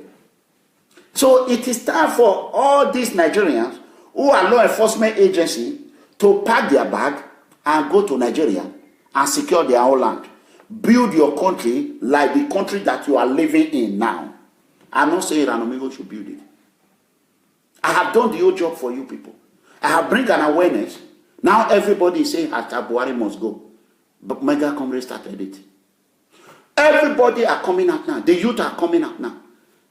So it is time for all these Nigerians who are law enforcement agency to pack their bag and go to Nigeria and secure their own land. Build your country like the country that you are living in now. I'm not saying Ranomigo should build it. I have done the whole job for you people. I have bring an awareness. Now everybody is saying Buhari must go. But Mega Comrade started it. Everybody are coming out now. The youth are coming out now.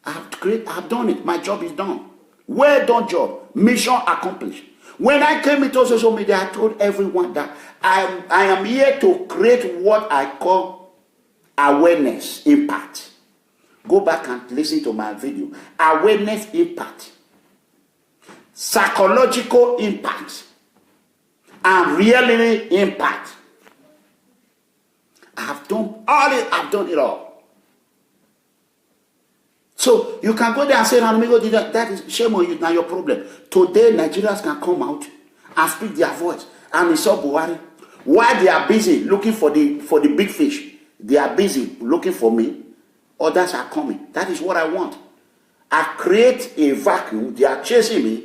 I have done it. My job is done. Well done job. Mission accomplished. When I came into social media, I told everyone that I am here to create what I call awareness impact. Go back and listen to my video. Awareness impact. Psychological impact. And reality impact. I have done all it. I've done it all. So you can go there and say, Ranomigo did that. That is shame on you. Now your problem. Today, Nigerians can come out and speak their voice. And it's all Buhari. While they are busy looking for the big fish, they are busy looking for me. Others are coming. That is what I want. I create a vacuum. They are chasing me.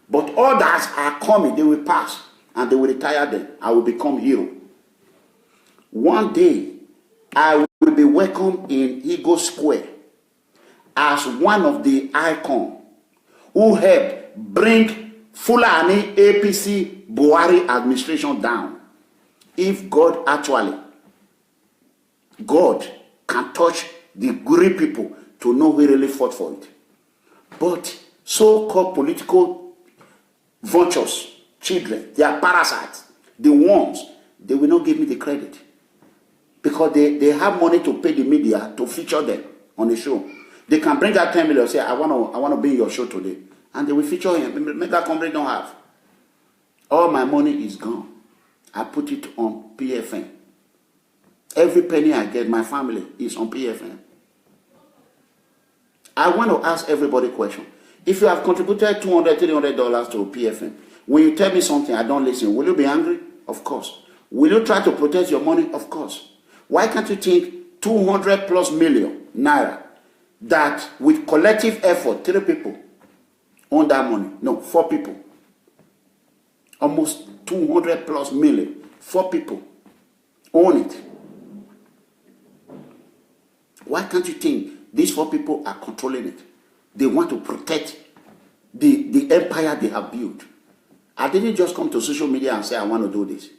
But others are coming. They will pass. And they will retire them. I will become hero. One day, I will be welcomed in Eagle Square as one of the icons who helped bring Fulani APC Buhari administration down. If God can touch the great people to know who really fought for it. But so-called political vultures, children, they are parasites, the ones, they will not give me the credit. Because they have money to pay the media to feature them on the show. They can bring out 10 million and say, I want to be in your show today. And they will feature him. Mega Comrade don't have. All my money is gone. I put it on PFN. Every penny I get, my family is on PFN. I want to ask everybody a question. If you have contributed $200, $300 to PFN, when you tell me something, I don't listen, will you be angry? Of course. Will you try to protect your money? Of course. Why can't you think 200 plus million naira that with collective effort, 3 people own that money? No, 4 people. Almost 200 plus million. 4 people own it. Why can't you think these 4 people are controlling it? They want to protect the empire they have built. I didn't just come to social media and say, I want to do this.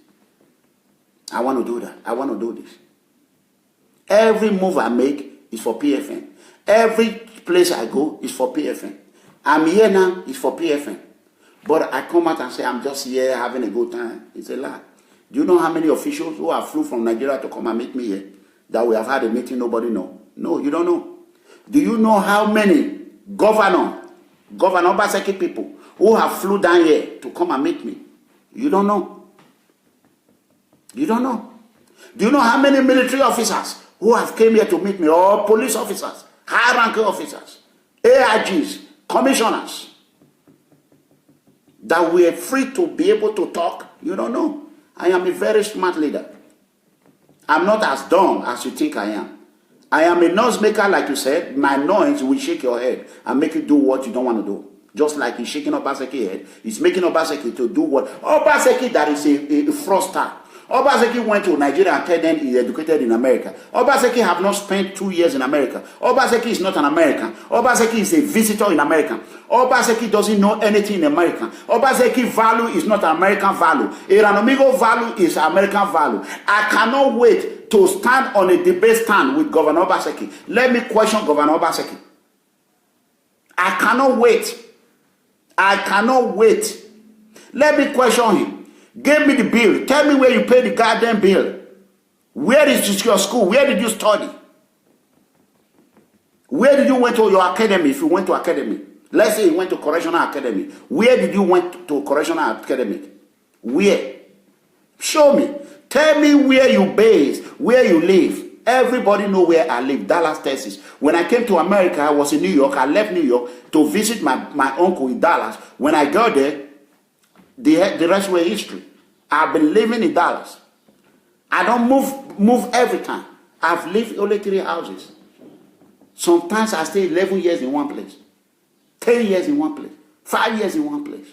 I want to do that. I want to do this. Every move I make is for PFN. Every place I go is for PFN. I'm here now, it's for PFN. But I come out and say, I'm just here having a good time. It's a lie. Do you know how many officials who have flew from Nigeria to come and meet me here, that we have had a meeting, nobody know? No, you don't know. Do you know how many Governor Obaseki people who have flew down here to come and meet me? You don't know. You don't know. Do you know how many military officers who have came here to meet me, or police officers, high-ranking officers, AIGs, commissioners, that we are free to be able to talk? You don't know. I am a very smart leader. I'm not as dumb as you think I am. I am a noise maker, like you said. My noise will shake your head and make you do what you don't want to do. Just like he's shaking Obaseki's head, he's making Obaseki to do what? Obaseki that is a fraudster. Obaseki went to Nigeria and told them he's educated in America. Obaseki have not spent 2 years in America. Obaseki is not an American. Obaseki is a visitor in America. Obaseki doesn't know anything in America. Obaseki value is not American value. Iranomigo value is American value. I cannot wait to stand on a debate stand with Governor Obaseki. Let me question Governor Obaseki. I cannot wait. I cannot wait. Let me question him. Give me the bill. Tell me where you pay the goddamn bill. Where is your school? Where did you study? Where did you went to your academy if you went to academy? Let's say you went to Correctional Academy. Where did you went to Correctional Academy? Where? Show me. Tell me where you base, where you live. Everybody know where I live, Dallas, Texas. When I came to America, I was in New York. I left New York to visit my uncle in Dallas. When I got there, the rest were history. I've been living in Dallas. I don't move every time. I've lived only 3 houses. Sometimes I stay 11 years in one place, 10 years in one place, 5 years in one place.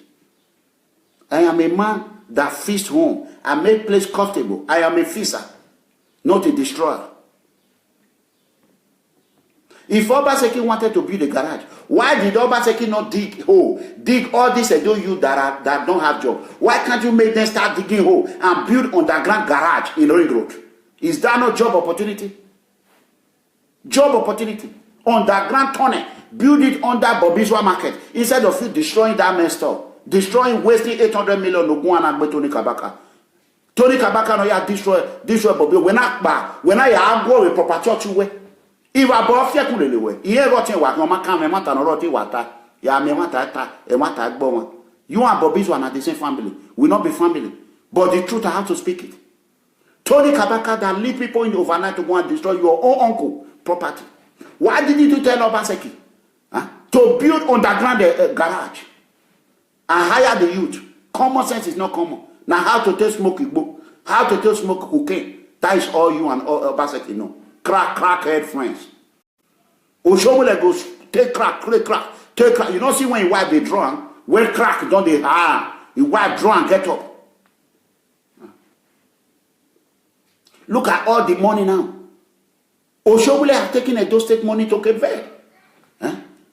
I am a man that feasts home. I make place comfortable. I am a feaster, not a destroyer. If Obaseki wanted to build a garage, why did Obaseki not dig hole? Dig all these Edo youth that don't have job. Why can't you make them start digging hole and build underground garage in Ring Road? Is that not job opportunity? Job opportunity. Underground tunnel. Build it under Bobiswa Market. Instead of you destroying that man's store. Destroying, wasting 800 million no go and Tony Kabaka. Tony Kabaka no ya destroy Bobby. When I go with proper church way. If I bought Fia Kulele, here got in what no matter no roti water, ya me mata e mata gboma. You and Bobby's one are the same family. We not be family. But the truth I have to speak it. Tony Kabaka that lead people in overnight to go and destroy your own uncle property. Why did you tell Obaseki? To build underground garage and hire the youth. Common sense is not common. Now how to take smoke igbo, how to take smoke cocaine. That is all you and Obaseki know. Crackhead friends. Oshomole goes take crack. Take crack. You don't see when you wipe the drunk, when crack don't they you wipe drunk get up. Look at all the money now. Oshomole have taken Edo State money to Cape Verde.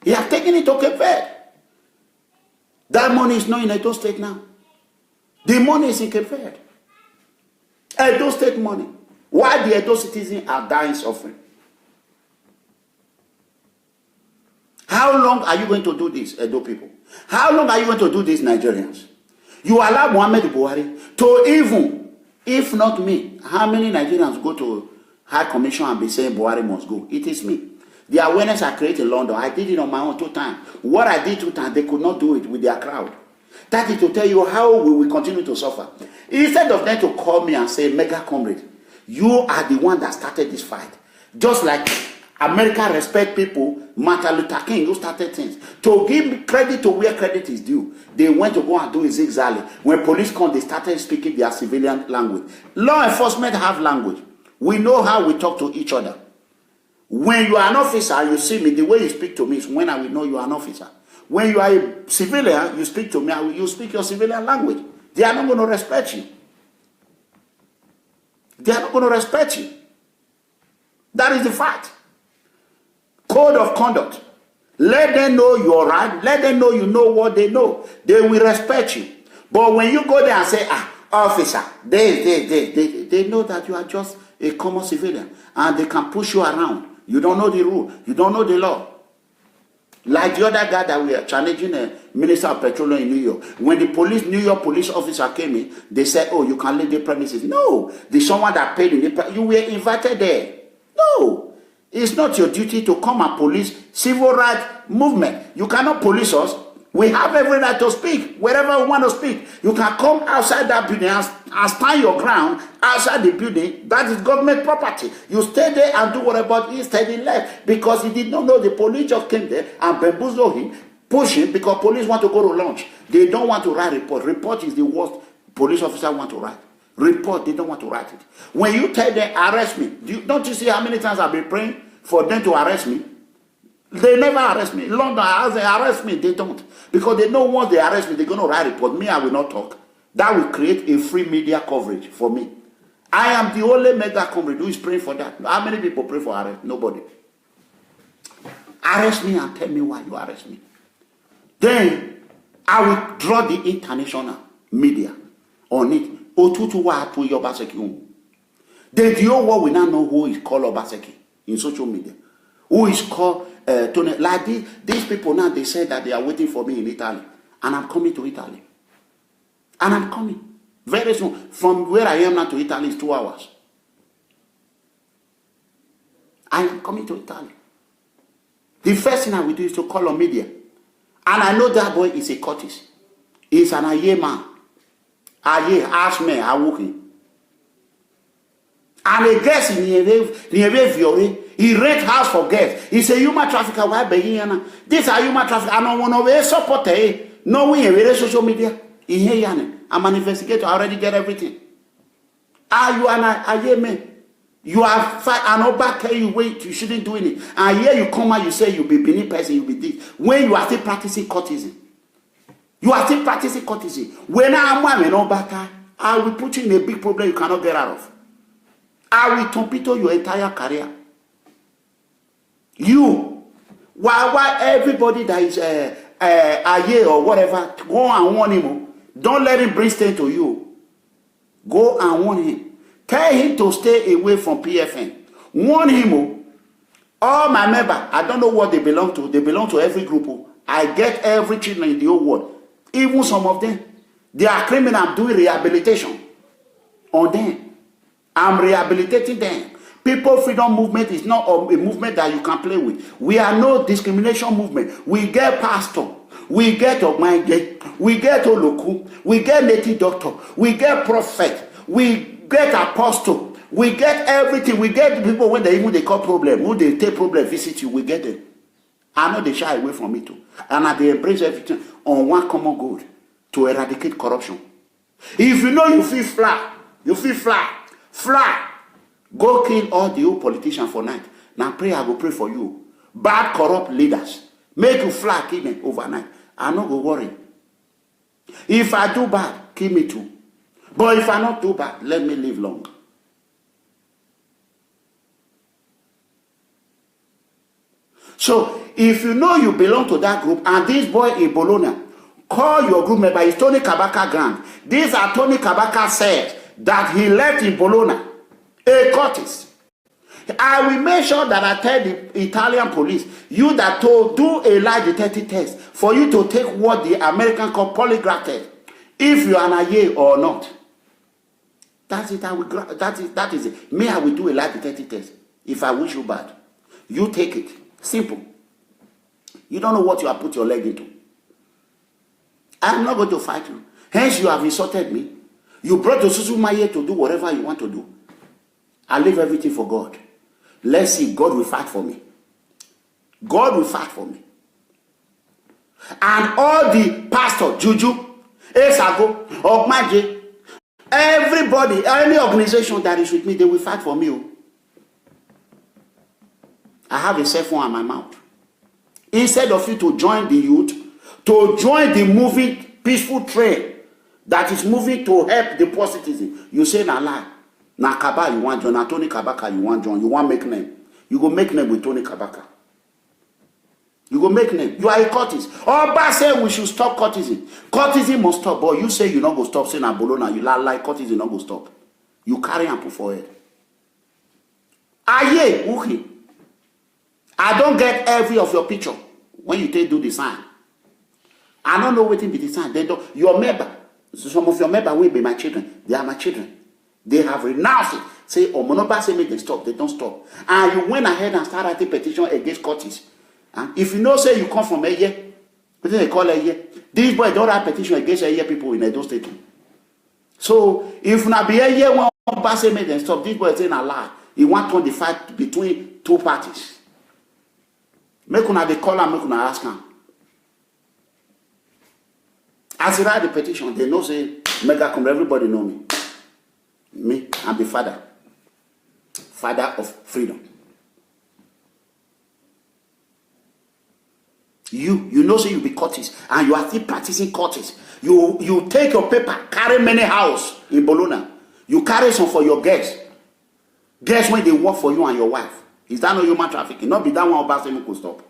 He have taken it to Cape Verde. That money is not in Edo State now. The money is in Cape Verde. Edo State money. Why the Edo citizens are dying suffering? How long are you going to do this, Edo people? How long are you going to do this, Nigerians? You allow Muhammad Buhari to even, if not me, how many Nigerians go to High Commission and be saying Buhari must go? It is me. The awareness I created in London, I did it on my own 2 times. What I did 2 times, they could not do it with their crowd. That is to tell you how we will continue to suffer. Instead of them to call me and say, Mega Comrade, you are the one that started this fight. Just like America respect people, Martin Luther King, who started things. To give credit to where credit is due, they went to go and do a zigzag. When police come, they started speaking their civilian language. Law enforcement have language. We know how we talk to each other. When you are an officer, you see me, the way you speak to me is when I will know you are an officer. When you are a civilian, you speak to me, you speak your civilian language. They are not going to respect you. They are not going to respect you. That is the fact. Code of conduct. Let them know you're right. Let them know you know what they know. They will respect you. But when you go there and say, officer, they know that you are just a common civilian. And they can push you around. You don't know the rule. You don't know the law. Like the other guy that we are challenging, a Minister of Petroleum in New York. When the New York police officer came in, they said, oh, you can leave the premises. No, there's someone that paid in the you were invited there. No, it's not your duty to come and police civil rights movement. You cannot police us. We have every right to speak wherever we want to speak. You can come outside that building and stand your ground outside the building. That is government property. You stay there and do whatever he said he left because he did not know the police just came there and bamboozled him, push him because police want to go to lunch. They don't want to write report. Report is the worst police officer want to write. Report, they don't want to write it. When you tell them, arrest me, don't you see how many times I've been praying for them to arrest me? They never arrest me. In London, they arrest me. They don't. Because they know once they arrest me, they're going to write a report. Me, I will not talk. That will create a free media coverage for me. I am the only mega comrade who is praying for that. How many people pray for arrest? Nobody. Arrest me and tell me why you arrest me. Then I will draw the international media on it. Otutu wa atu Obaseki. Then the whole world will now know who is called Obaseki in social media. Who is called Tony. Like these people now, they say that they are waiting for me in Italy. And I'm coming to Italy. And I'm coming. Very soon. From where I am now to Italy is 2 hours. I am coming to Italy. The first thing I will do is to call on media. And I know that boy is a Curtis. He's an Aye man. Aye, ask me, I walk in. And a guest in the he rent house for guests. He's a human trafficker. Why be here? These are human trafficker. I don't want to support it. No way, very social media. I'm an investigator. I already get everything. Are you an Aye man? You are an Obaka, you wait, you shouldn't do it. And here you come out, you say you be Benin person, you be this. When you are still practicing courtesan. You are still practicing courtesan. When I am an Obaka, I will put you in a big problem you cannot get out of. I will torpedo your entire career. You, why everybody that is a year or whatever, go and warn him. Don't let him bring stain to you. Go and warn him. Tell him to stay away from PFN. Warn him. All my members, I don't know what they belong to. They belong to every group. I get every children in the whole world. Even some of them. They are criminal. I'm doing rehabilitation on them. I'm rehabilitating them. People freedom movement is not a movement that you can play with. We are no discrimination movement. We get pastor. We get Ogmaige. We get Oloku. We get native doctor. We get prophet. We get apostle. We get everything. We get people when they call problem. Who they take problem, visit you. We get them. I know they shy away from it too. And they embrace everything on one common goal. To eradicate corruption. If you know you feel fly. You feel fly. Fly. Go kill all the old politicians for night. Now pray, I go pray for you. Bad corrupt leaders. Make you fly, kill them overnight. I no go worry. If I do bad, kill me too. But if I not do bad, let me live long. So, if you know you belong to that group, and this boy in Bologna, call your group member, it's Tony Kabaka Grant. These are Tony Kabaka said that he left in Bologna, a Curtis. I will make sure that I tell the Italian police, you that to do a lie detector test, for you to take what the American call polygraph test, if you are an Aye or not. That's it. That is it. Me, I will do a lie detector test. If I wish you bad, you take it. Simple. You don't know what you have put your leg into. I'm not going to fight you. Hence, you have insulted me. You brought the Susumaye to do whatever you want to do. I leave everything for God. Let's see. God will fight for me. God will fight for me. And all the pastor, Juju, Esago, Ogmaje, everybody, any organization that is with me, they will fight for me. I have a cell phone on my mouth. Instead of you to join the youth, to join the moving peaceful train that is moving to help the poor citizen, you say na lie. Na Kaba you want join, na Tony Kabaka you want join, you want make name. You go make name with Tony Kabaka. You go make name. You are a Curtis. Oba say we should stop courtesan. Courtesan must stop, but you say you not go stop. Say na Bologna, you like courtesan not go stop. You carry and put forward. Aye, okay. I don't get every of your picture when you do the sign. I don't know what it be the sign. They don't. Your member, some of your member will be my children. They are my children. They have renounced it. Say, oh, Monoba say make them stop. They don't stop. And you went ahead and started writing petition against Curtis. And if you know, say you come from Eye, what do they call Eye? These boys don't write petition against Eye people in Edo State. So if na be Eye one Monoba say make them stop, these boys saying a lie. He want to fight between two parties. Make una they call and make una ask him. As he write the petition, they know say mega come, everybody know me. Me, I'm the father. Father of freedom. You know say you be Curtis and you are still practicing Curtis. You take your paper, carry many house in Bologna. You carry some for your guests. Guests when they work for you and your wife. Is that not human trafficking? Not be that one about them could stop.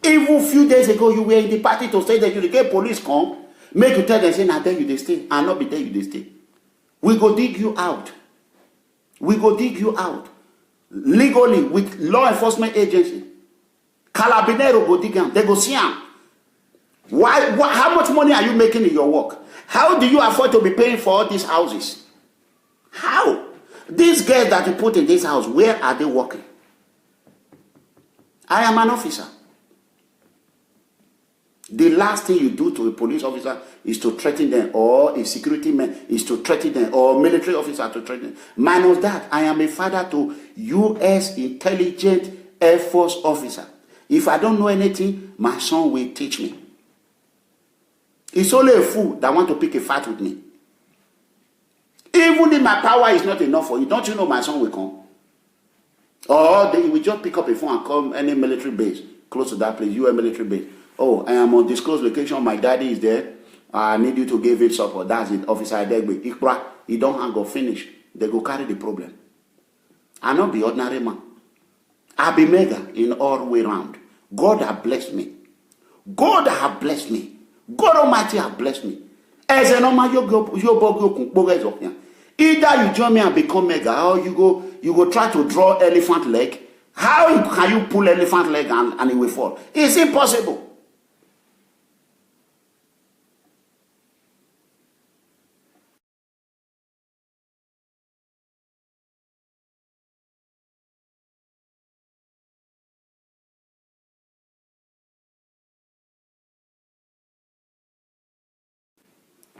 Even a few days ago, you were in the party to say that you get police come, make you tell them, say, now there you they stay, and not be there you they stay. We go dig you out. We go dig you out. Legally, with law enforcement agency. Carabinero go dig them. They go see them. Why? How much money are you making in your work? How do you afford to be paying for all these houses? How? These girls that you put in this house, where are they working? I am an officer. The last thing you do to a police officer is to threaten them, or a security man is to threaten them, or military officer to threaten them. Minus that, I am a father to U.S. Intelligence Air Force officer. If I don't know anything, my son will teach me. It's only a fool that want to pick a fight with me. Even if my power is not enough for you, don't you know my son will come? Or they will just pick up a phone and call any military base close to that place, U.S. military base. Oh, I am on disclosed location. My daddy is there. I need you to give him support. That's it. Officer Adegbe. Ikra, he don't hang or finish. They go carry the problem. I not be ordinary man. I be mega in all way round. God have blessed me. God have blessed me. God Almighty have blessed me. As a normal either you join me and become mega, or you go try to draw elephant leg. How can you pull elephant leg and it will fall? It's impossible.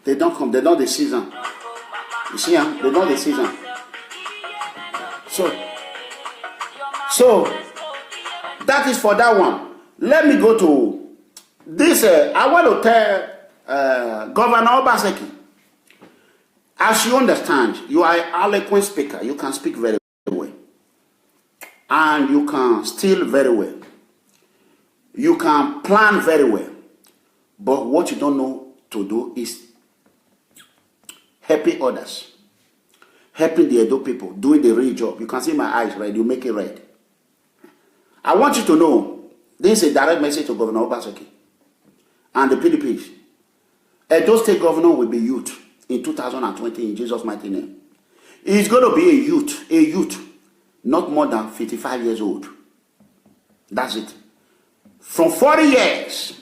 They don't come. They know the season. You see, they know the season. So that is for that one. Let me go to this. I want to tell Governor Obaseki. As you understand, you are an eloquent speaker. You can speak very well. And you can steal very well. You can plan very well. But what you don't know to do is helping others, helping the Edo people, doing the real job. You can see my eyes red, you make it red. I want you to know, this is a direct message to Governor Obaseki and the PDPs. Edo State Governor will be youth in 2020 in Jesus' mighty name. He's going to be a youth, not more than 55 years old. That's it. From 40 years,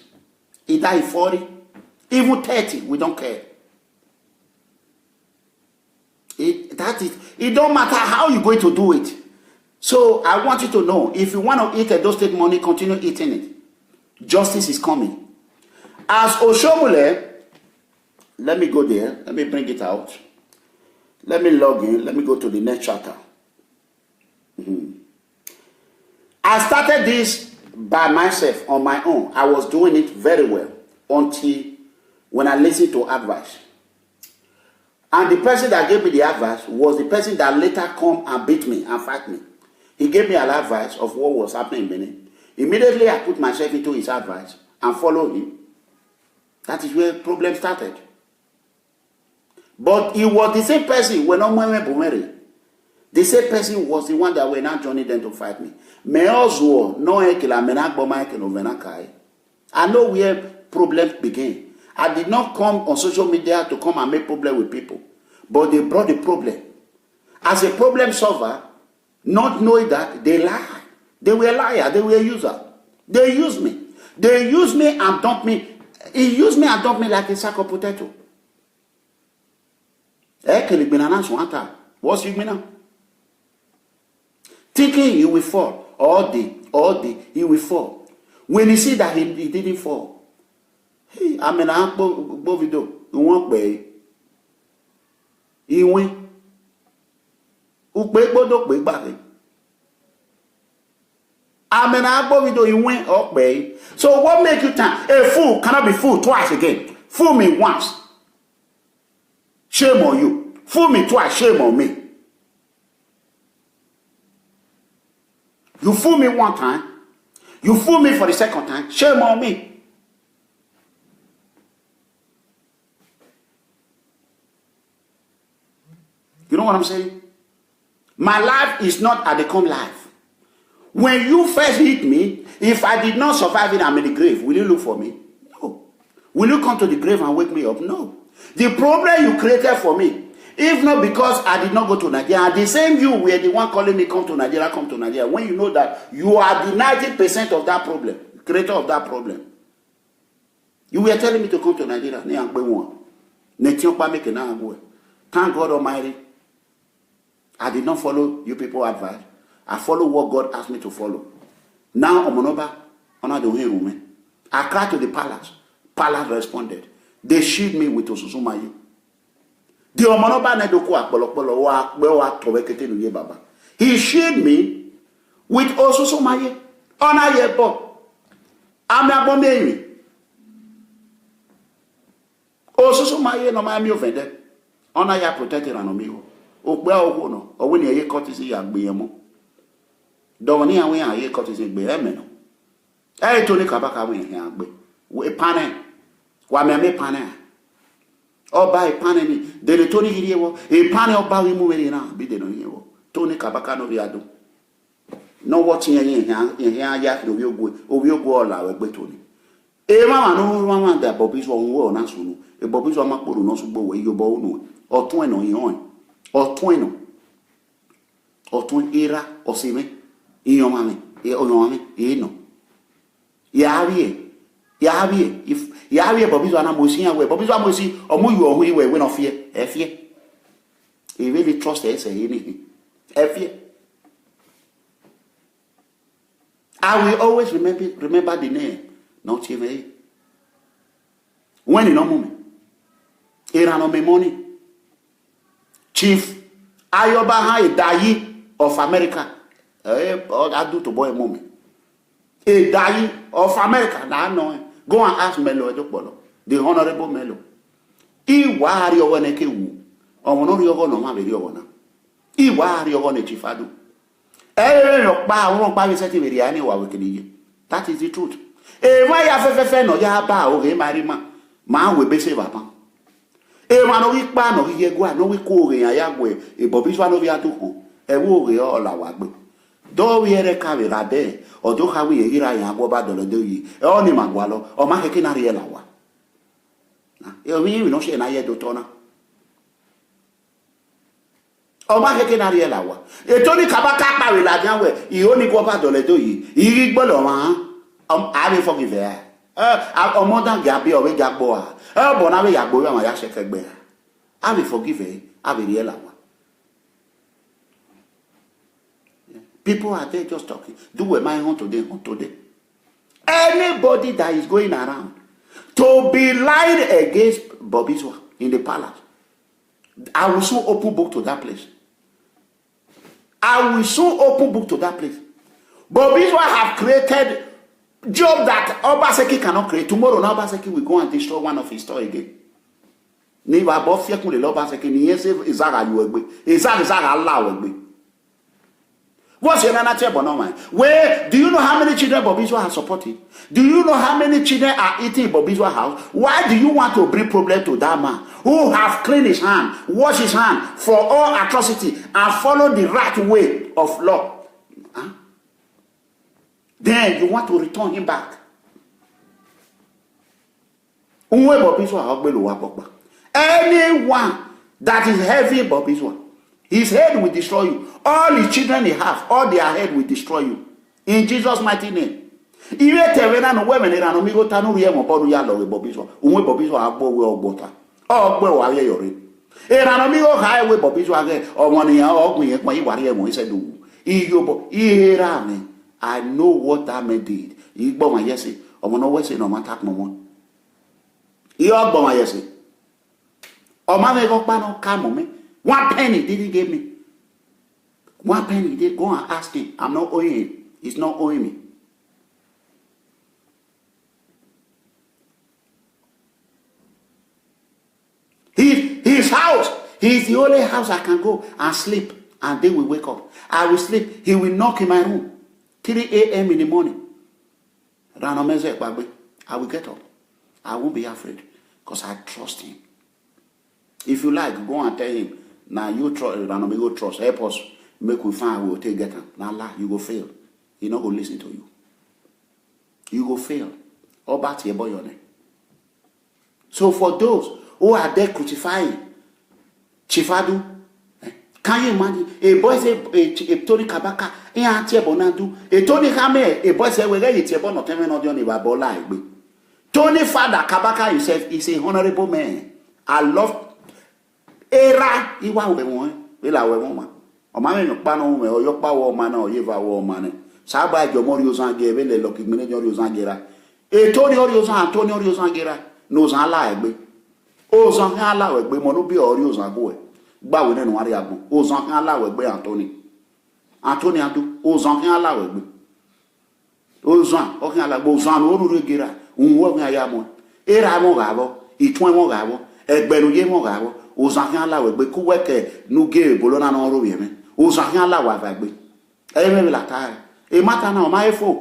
he died 40, even 30, we don't care. It don't matter how you're going to do it. So I want you to know, if you want to eat Edo State money, continue eating it. Justice is coming. As Oshomole, let me go there. Let me bring it out. Let me log in. Let me go to the next chapter. I started this by myself, on my own. I was doing it very well until when I listened to advice. And the person that gave me the advice was the person that later come and beat me and fight me. He gave me an advice of what was happening in Benin. Immediately I put myself into his advice and followed him. That is where the problem started. But it was the same person when Bumeri. The same person was the one that were not joining them to fight me. I know where problems began. I did not come on social media to come and make problem with people. But they brought the problem. As a problem solver, not knowing that they lie. They were liars. They were users. They used me. They used me and dumped me. He used me and dumped me like a sack of potato. What's you mean now? Thinking he will fall. All day, he will fall. When you see that he didn't fall, hey, I mean, I have video. You won't pay. He win. Who pay bodo pay back? I mean, I have video. You win or pay. So what make you think a fool cannot be fooled twice again? Fool me once. Shame on you. Fool me twice. Shame on me. You fool me one time. You fool me for the second time. Shame on me. You know what I'm saying? My life is not at the come life. When you first hit me, if I did not survive it, I'm in the grave. Will you look for me? No. Will you come to the grave and wake me up? No. The problem you created for me, if not because I did not go to Nigeria, the same you were the one calling me come to Nigeria, when you know that you are the 90% of that problem, creator of that problem. You were telling me to come to Nigeria. Thank God Almighty, I did not follow you people advice. I follow what God asked me to follow. Now, I cried to the palace. Palace responded. They shield me with Osusumaye. He shield me with Osusumaye. I'm a bomb. Osusumaye no ma mi offended. Ona ya protected and omigo. Ogbe owo no. Owo ni eye courtesy ya gbe yemo. Do ni awon ya eye courtesy gbe eme no. E to ni kabaka won ya gbe. We pane. Wa me pane. Oba e pane ni. De le to ni hiri ewo. E pane oba wi mu weri na bi de no yewo. To ni kabaka no bi ado. No what yen ya no bi ogwe. Obi ogwe ola we gbe to ni. E mama no mama da bobi so won na sunu. E bobi so makporo no so gbo we yo bo nu. Otun eno yon. Otun era osime. Iyon mame. E oyon mame. E no. If Yahweh bobi so na mosi ya we. Bobi so mosi omu yu ohun iwe we no fear. E fear. He really trust us anything. E fear. I will always remember the name. Not Chief. When in a moment, era no me money. Chief Ayoba Dayi of America. I do to boy a moment. A Dayi of America. Now know. Go and ask Melo Edopolo, the Honorable Melo. I wari ogone ke wu. Omono ri ogono ma be ri ogona. I wari ogone Chifadu. That is the truth. Why have no ya ba o ge marima ma we be se baba. Ma no wi pa no ye gwa no wi ko re ya gwe e bobi so no bi atu ko e wo re o la wa gbe. Do wi ere ka we ra de o do ha wi e ra ya gwo ba do lo do yi e o ni ma gwa lo o ma ke na re la wa. Na e o mi no she na ye do to na. O ma ke na re la wa. E to ni ka ba ka pa we la jan we I o ni gwo ba do le do yi. I ri gbo lo ma I will forgive her. More than Gabi or Gaboa. Bonawe Yaboa, my Yashek. I will forgive her. I will yell. People are there just talking. Do a my own today. Anybody that is going around to be lying against Bobiswa in the palace, I will soon open book to that place. I will soon open book to that place. Bobiswa have created job that Obaseki cannot create. Tomorrow, now Obaseki will go and destroy one of his store again. Ni wa bo fie kun le Obaseki ni yen se Izara yu egbe. Izara Allah egbe. What's your nature bonoma? Where do you know how many children Bobiswa has supported? Do you know how many children are eating in Bobiswa house? Why do you want to bring problem to that man who have cleaned his hand, washed his hand for all atrocity and follow the right way of law? Then you want to return him back. Anyone that is heavy Bobiswa, his head will destroy you. All his children he have, all their head will destroy you. In Jesus' mighty name. I know what that man did. He bought my yesi. I'm not wasting no attack no more. He all bought my yesi. Oh man, they got no come me. 1 penny didn't give me. 1 penny did go and ask him. I'm not owing him. He's not owing me. His house. He's the only house I can go and sleep. And then we wake up. I will sleep. He will knock in my room. 3 a.m. in the morning. I will get up. I won't be afraid because I trust him. If you like, go and tell him Now you trust, and we go trust. Help us, make we find we will take get them. Now lie, you go fail. He not go listen to you. You go fail. All back to your boy your name. So for those who are there crucifying Chifadu, can you imagine? A boy say a Tony Kabaka, a Tiabonadu, a Tony Hame, a boy say we're going to Tiabon or Temen or Johnny Babola. Tony Father Kabaka himself is a honorable man. I love Era, Iwa Wemon, Villa Wemoma. Or my pano or your power man or Eva woman. Saba Jomoriozan gave a lucky minute Oriozangera. A Tony Oriozan, Tony Oriozangera, knows I lie. Ozan Hala, we monobi Oriozan boy. Báwo nínú wárí agbọn ozan kan aláwẹ̀ gbé Anthony adu ozan kan aláwẹ̀ gbé ozan ọkàn alágbó ozan olórí gera òun wọ́n kan ayámọ́ era mọ́ gàbọ́ ìtún mọ́ gàbọ́ ẹgbẹ̀rúyé mọ́ gàbọ́ ozan kan aláwẹ̀ gbé kú wẹ́kẹ̀ nugé bolóná náà rò yẹmẹ́ ozan kan aláwẹ̀ àfà gbé ẹ̀yẹ́ mẹ́rin làtà rẹ̀ èyí máta náà ọmọ ẹ̀fọ́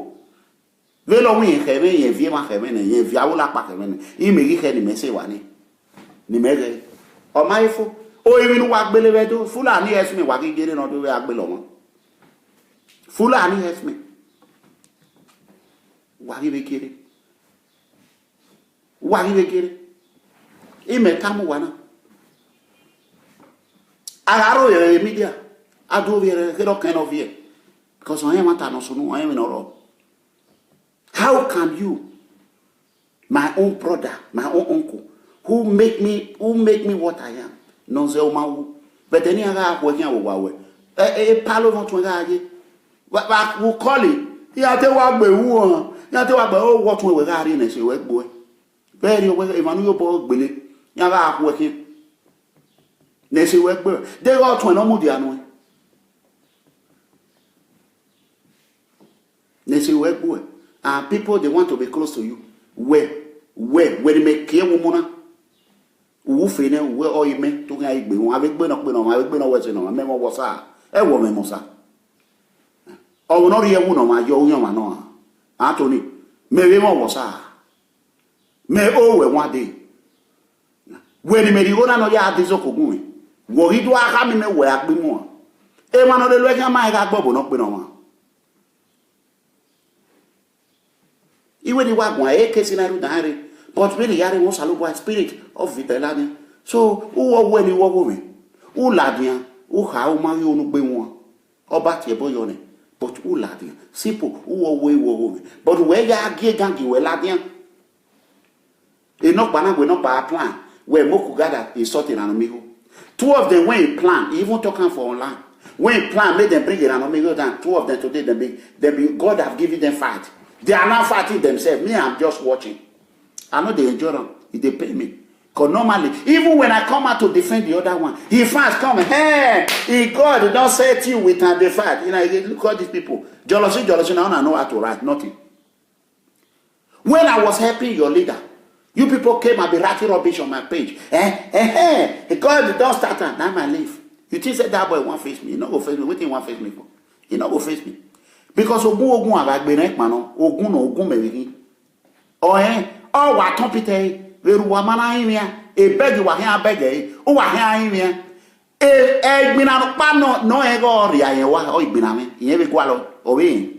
vélọ́wọ́ yẹn kẹ̀mẹ́ yẹn vie ma kẹ̀mẹ́ nẹ̀ yẹn vie awúlápá kẹ̀mẹ́ nẹ̀ ìmẹ̀gí kẹ́ ni mẹ́sẹ̀ wà ní mẹ́rẹ̀ ọmọ ẹ̀fọ́ o even wa gbele wedo Fulani help me wa gigere no do we agbele omo Fulani help me wa gigere e metamu wana agaro ye media adu we hero kind of here because I am ata no so no I am no. How can you, my own brother, my own uncle, who make me what I am? Non se o mau but any aga working awo palo no tun ga ye wa wo call it ya te wa gbe wu ya te wa gbe o what we ga ri na se we gbo very we emanu yo bo gbele ya ga working na se we gbo de go tun no mu di anu na se we gbo and people they want to be close to you where they make care woman Wu fene we o ime to ga igbe won abegbe no pe no ma abegbe no we se no me mo wo sa e wo me mo sa o no ri ewu no ma yo yan ma no Anthony me we mo wo sa me o we won de we ni me ri ona no ya de so kogun wo ri do aka mi me we agbe mu e ma no le lo e kan ma ga gbo bo no pe no ma iwe ni wa gun e kesi na ru dan but really yare won salubo spirit of Vitalania. So who when you wo me who ladian who ha o ma yo nu gbe won oba ti e boyo ne but who ladian simple who wo me but where ya gie gangi we ladian e no pana we no pa plan where moku gather is sorting an amigo two of them when he plan even talking for online when he plan make them bring it an amigo down two of them today them be God have given them fight they are not fighting themselves me I'm just watching I know they enjoy them. They pay me. Because normally, even when I come out to defend the other one, he first come, hey, God don't set you with the fight. You know, look at these people. Jealousy, now I know how to write, nothing. When I was helping your leader, you people came and be writing rubbish on my page. God don't start that. Now I leave. You think that boy won't face me? You not go face me. What do you want face me for? You not go face me. Because ogun agagbe man, ogun no ogun me. Oh, what tompite, Veruwa Manahimia, a beg you are beggy, oh, I am here. A binano, no ego, Riawa, or Biname, in every qualo, Owe.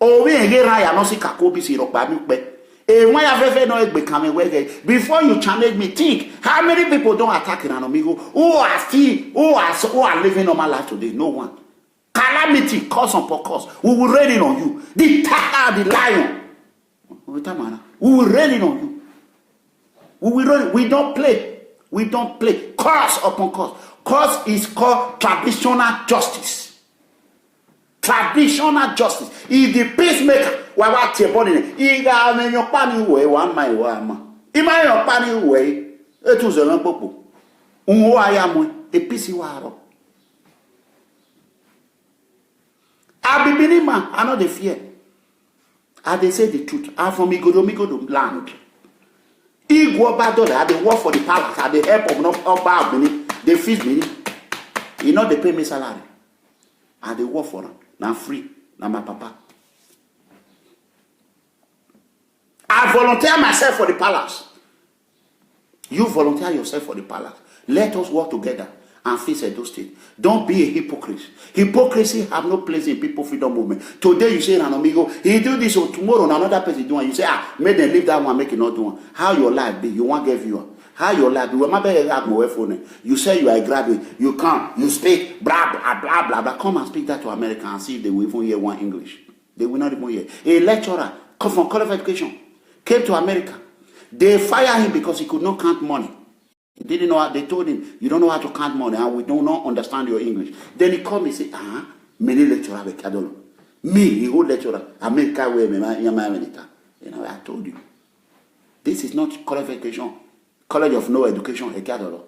Owe, Geraya, no see Kakobi, Siro, Babupe. A why have ever no becoming way before you challenge me, think how many people don't attack an amigo who are living on my life today? No one. Calamity, cause upon cause. We will rain on you. The tiger, the lion. We will rain on you. We will rain. We don't play. We don't play. Cause upon cause. Cause is called traditional justice. Traditional justice. Is the peacemaker. Wawa teboni. Iga menyo pani we one my wama. Ima yo pani we. Etu zelan popo. Unwo ayamu. Episi waro. I be believer. I know the fear. And they say the truth. I'm from Igodo land. Igwo Badola, I they work for the palace. I they help of bad money. They feed me. You know they pay me salary. And they work for them. Now free. Now my papa. I volunteer myself for the palace. You volunteer yourself for the palace. Let us work together and fix Edo State. Don't be a hypocrite. Hypocrisy have no place in people freedom movement. Today you say Amigo, he do this, or tomorrow another person do it. You say, make them leave that one, make it not do one. How your life be? You want to give you. How your life be? You say you are a graduate. You come, you speak, blah, blah, blah, blah, blah. Come and speak that to America and see if they will even hear one English. They will not even hear. A lecturer come from college of education, came to America. They fired him because he could not count money. He didn't know how. They told him, you don't know how to count money and we do not understand your English. Then he called me and said, many lecturer be kadolo. Me, he whole lecturer, America way me I told you. This is not college of education, college of no education, kadolo.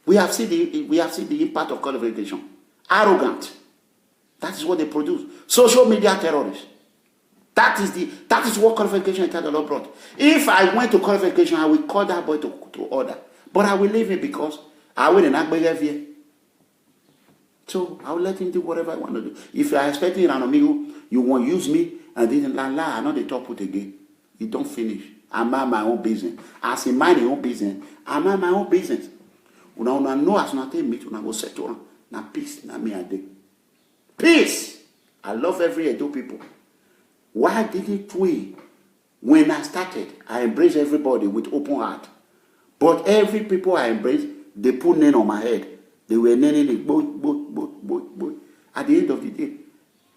We have seen the impact of college of education. Arrogant. That is what they produce. Social media terrorists. That is what qualification Kadolo brought. If I went to qualification, I will call that boy to order. But I will leave him because I will not behave. So I will let him do whatever I want to do. If you are expecting an amigo, you won't use me and didn't lie. I know the top put again. You don't finish. I mind my own business. As he mind his own business, I mind my own business. Una know as nothing meet, una go settle. Na peace, na me a day. Peace. I love every Edo people. Why didn't we, when I started, I embraced everybody with open heart. But every people I embraced, they put name on my head. They were naming it, boy. At the end of the day,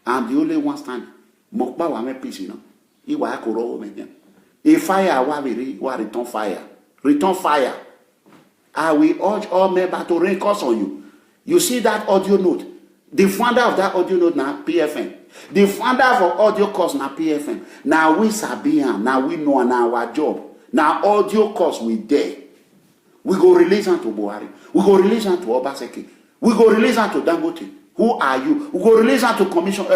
I'm the only one standing. Mokba wa me peace, you know. Iwa akoro me them. If fire wa return fire. Return fire. I will urge all members to rain curse on you. You see that audio note? The founder of that audio note now, PFM. The founder for audio course now, PFM. Now we sabi him. Now we know now our job. Now audio course we there. We go release them to Buhari. We go release them to Obaseki. We go release them to Dangote. Who are you? We go release them to Commission,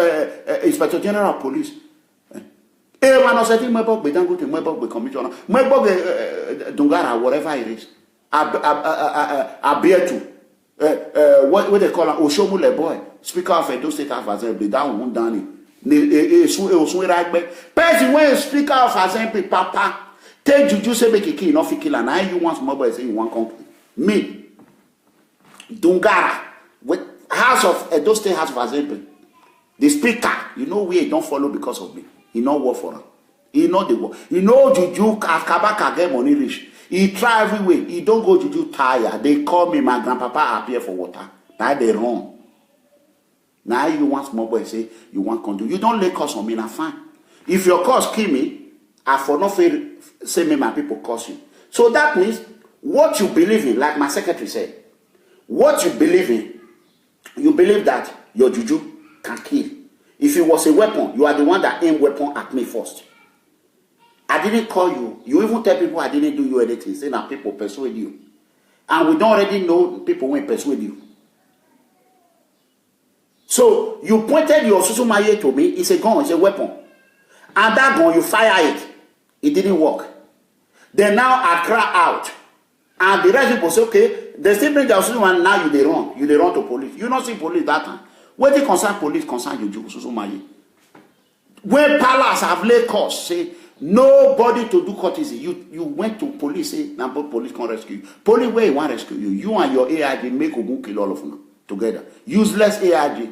Inspector General of Police. Everyone else saying, "Mebok be Dangote, Mebok be Commissioner, Mebok Dungara, whatever it is." Abetu. What they call Oshomule boy, Speaker of Edo State of Assembly, that one done it. Person when Speaker of Assembly, Papa, take Juju say make a key, not kill, and I you want small boy say you want company. Me, Dungara, with House of Edo State House of Assembly, the Speaker, you know we don't follow because of me. He not work for him. He know the work. You know Juju Kabaka get money rich. He try every way. He don't go to tired. They call me, my grandpapa appear for water. Now they run. Now you want small boy say you want control. You don't lay curse on me, now fine. If your curse kill me, I for not fail say me my people curse you. So that means what you believe in, like my secretary said, what you believe that your juju can kill. If it was a weapon, you are the one that aimed weapon at me first. I didn't call you. You even tell people I didn't do you anything. Say now people persuade you. And we don't already know people won't persuade you. So you pointed your Susumaye to me. It's a gun, it's a weapon. And that gun, you fire it. It didn't work. Then now I cry out. And the rest people say, okay, they still bring their Susumaye, now they run. You they run to police. You don't see police that time. When they concern police, concern you, Susumaye. When palace have laid course, say, nobody to do courtesy. You went to police, say, now police can rescue you. Police where you want to rescue you. You and your AIG make Ogun kill all of them together. Useless AIG.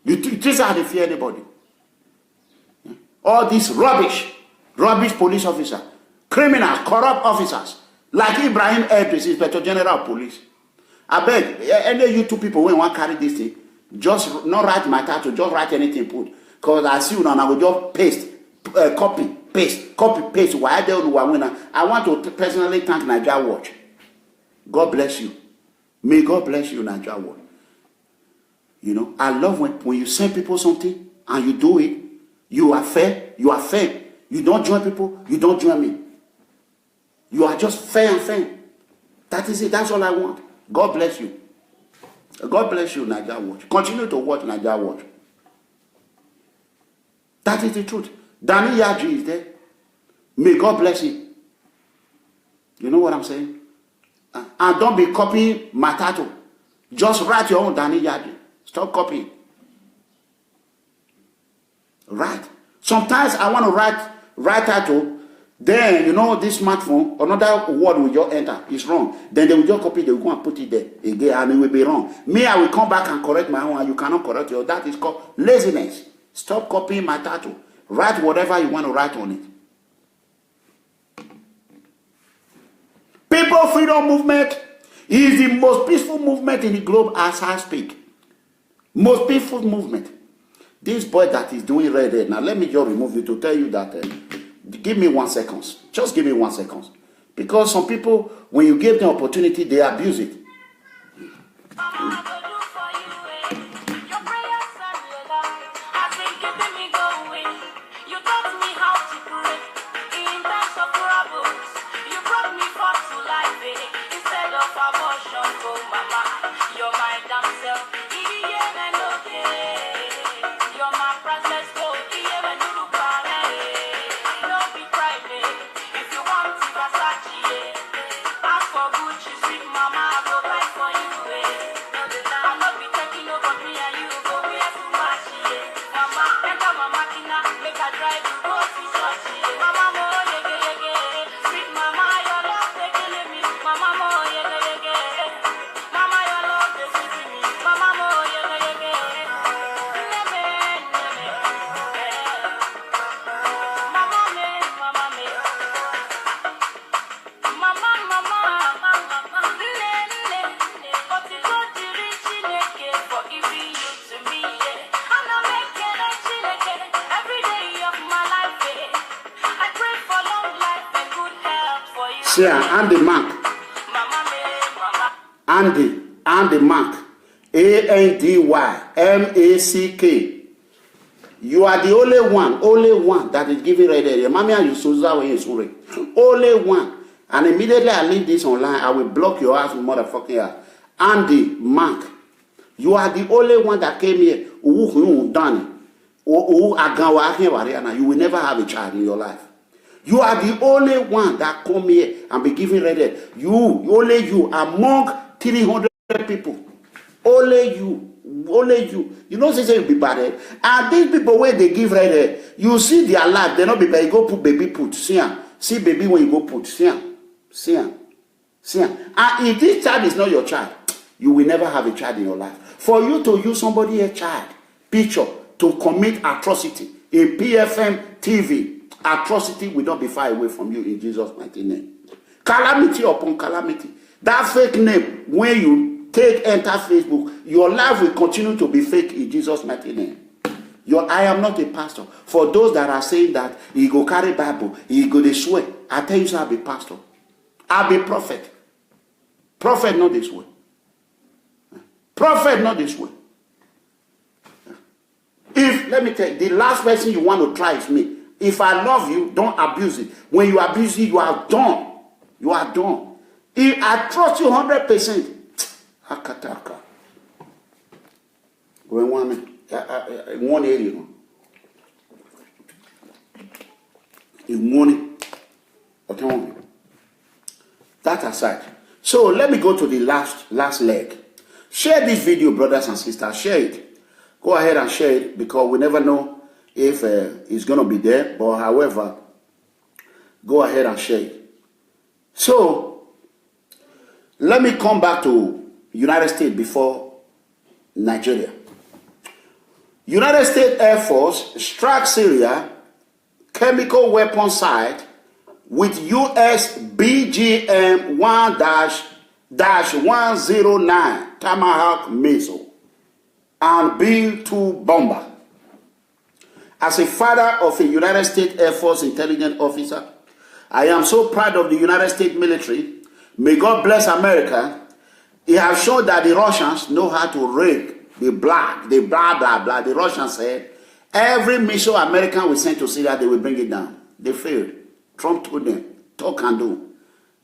You treat how they fear anybody. All this rubbish police officer, criminals, corrupt officers, like Ibrahim Edris, Inspector General of Police. I beg, any of you two people when you want to carry this thing, just not write my title, just write anything, put. Because I see you now, I will just paste. Copy, paste. Why they don't want? I want to personally thank Nigeria Watch. God bless you. May God bless you, Nigeria Watch. You know, I love when you send people something and you do it. You are fair. You are fair. You don't join people. You don't join me. You are just fair and fair. That is it. That's all I want. God bless you. God bless you, Nigeria Watch. Continue to watch Nigeria Watch. That is the truth. Danny Yaji is there. May God bless him. You know what I'm saying? And don't be copying my title. Just write your own Danny Yaji. Stop copying. Right. Sometimes I want to write title Then, you know, this smartphone, another word will just enter. It's wrong. Then they will just copy, they will go and put it there again, and it will be wrong. Me, I will come back and correct my own, and you cannot correct yours. That is called laziness. Stop copying my tattoo. Write whatever you want to write on it. People Freedom Movement is the most peaceful movement in the globe as I speak. Most peaceful movement. This boy that is doing red. Now let me just remove it to tell you that. Give me 1 second. Just give me 1 second. Because some people, when you give them opportunity, they abuse it. Yeah, Andy Mack. Andy Mack. ANDYMACK. You are the only one that is giving right there. Only one. And immediately I leave this online, I will block your ass, motherfucking ass. Andy Mack. You are the only one that came here. You will never have a child in your life. You are the only one that come here and be giving ready. Only you, among 300 people. Only you. You know, say you be bad. And these people, when they give ready, you see their life. They not be bad. You go put baby put. See baby when you go put. See. And if this child is not your child, you will never have a child in your life. For you to use somebody a child picture to commit atrocity in PFM TV, atrocity will not be far away from you in Jesus' mighty name. Calamity upon calamity. That fake name, when you enter Facebook, your life will continue to be fake in Jesus' mighty name. I am not a pastor. For those that are saying that he go carry Bible, he go they swear, I tell you, so I'll be pastor. I'll be prophet. Prophet not this way. Prophet not this way. If, let me tell you, the last person you want to try is me. If I love you, don't abuse it. When you abuse it, you are done. You are done. If I trust you 100%. Akataka. One area. In morning. That aside. So let me go to the last leg. Share this video, brothers and sisters. Share it. Go ahead and share it because we never know if it's going to be there. But however, go ahead and share it. So, let me come back to United States before Nigeria. United States Air Force struck Syria chemical weapon site with US BGM-1-109 Tomahawk missile and B-2 bomber. As a father of a United States Air Force intelligence officer, I am so proud of the United States military. May God bless America. It has shown that the Russians know how to rig the blah, blah. The Russians said, every missile American will send to Syria, they will bring it down. They failed. Trump told them, talk and do.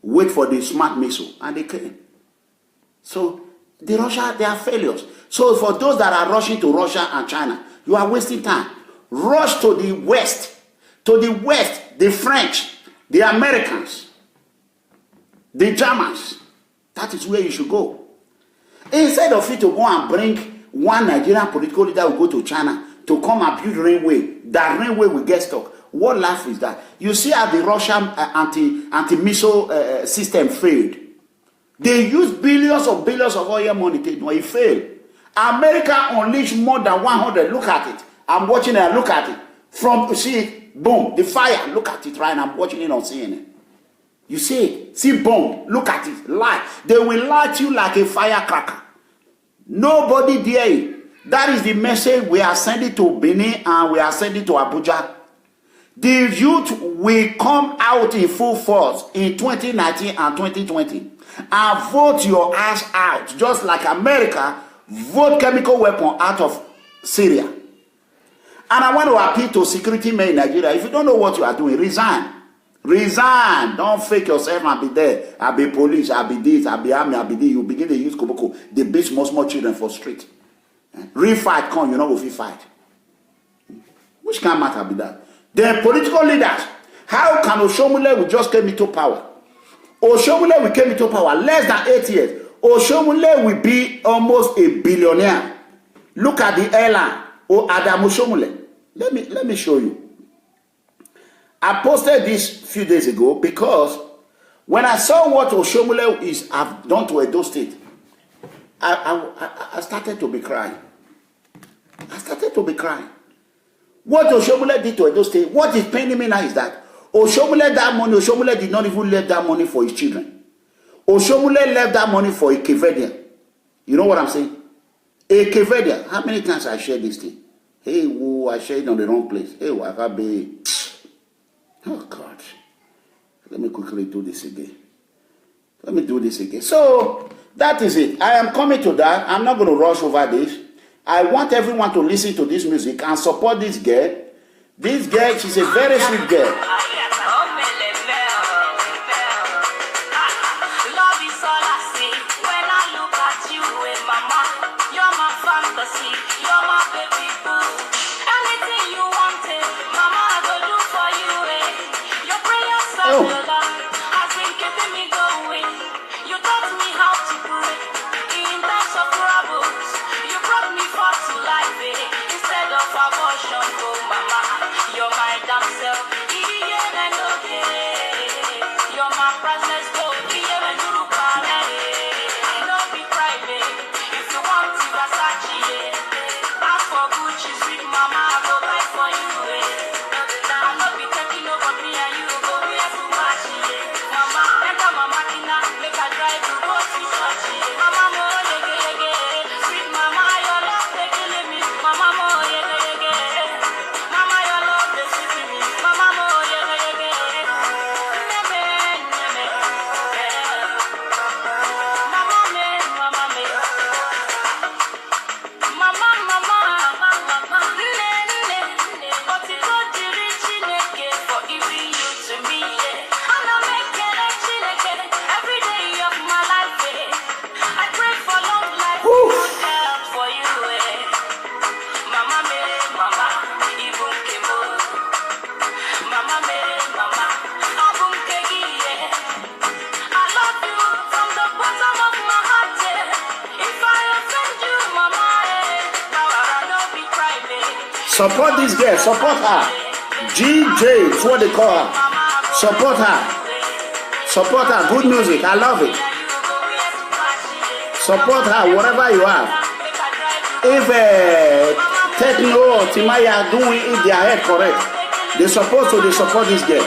Wait for the smart missile. And they came. So, the Russia, they are failures. So, for those that are rushing to Russia and China, you are wasting time. Rush to the West. To the West, the French, the Americans, the Germans. That is where you should go. Instead of you to go and bring one Nigerian political leader will go to China to come and build railway, that railway will get stuck. What life is that? You see how the Russian anti-missile system failed. They used billions of oil money. It failed. America unleashed more than 100. Look at it. I'm watching it. Look at it. From, see it, boom, the fire. Look at it right now. I'm watching it on CNN. You see it. See, boom. Look at it. Light. They will light you like a firecracker. Nobody dare you. That is the message we are sending to Benin and we are sending to Abuja. The youth will come out in full force in 2019 and 2020 and vote your ass out, just like America vote chemical weapon out of Syria. And I want to appeal to security men in Nigeria. If you don't know what you are doing, resign. Resign. Don't fake yourself and be there. I'll be police, I'll be this, I'll be army, I'll be this. You begin to use Koboko. They beat small children for street. Real fight come, you know if you fight. Which kind of matter be that? The political leaders, how can Oshomole will just came into power? Oshomole will came into power less than 8 years. Oshomole will be almost a billionaire. Look at the airline. Oh, Adam Oshomole. Let me show you. I posted this a few days ago because when I saw what Oshomole have done to Edo State, I started to be crying. I started to be crying. What Oshomole did to Edo State, what is paining me now is that Oshomole that money, Oshomole did not even leave that money for his children. Oshomole left that money for a Kevedia. You know what I'm saying? A Kevedia. How many times I shared this thing? Hey, whoa, I shared it on the wrong place. Hey, Wakabe. Oh, God. Let me quickly do this again. Let me do this again. So, that is it. I am coming to that. I'm not going to rush over this. I want everyone to listen to this music and support this girl. This girl, she's a very sweet girl. Support this girl, support her. GJ is what they call her. Support her. Support her. Good music, I love it. Support her, whatever you have. If Techno or Timaya are doing it their head correct, they support this girl.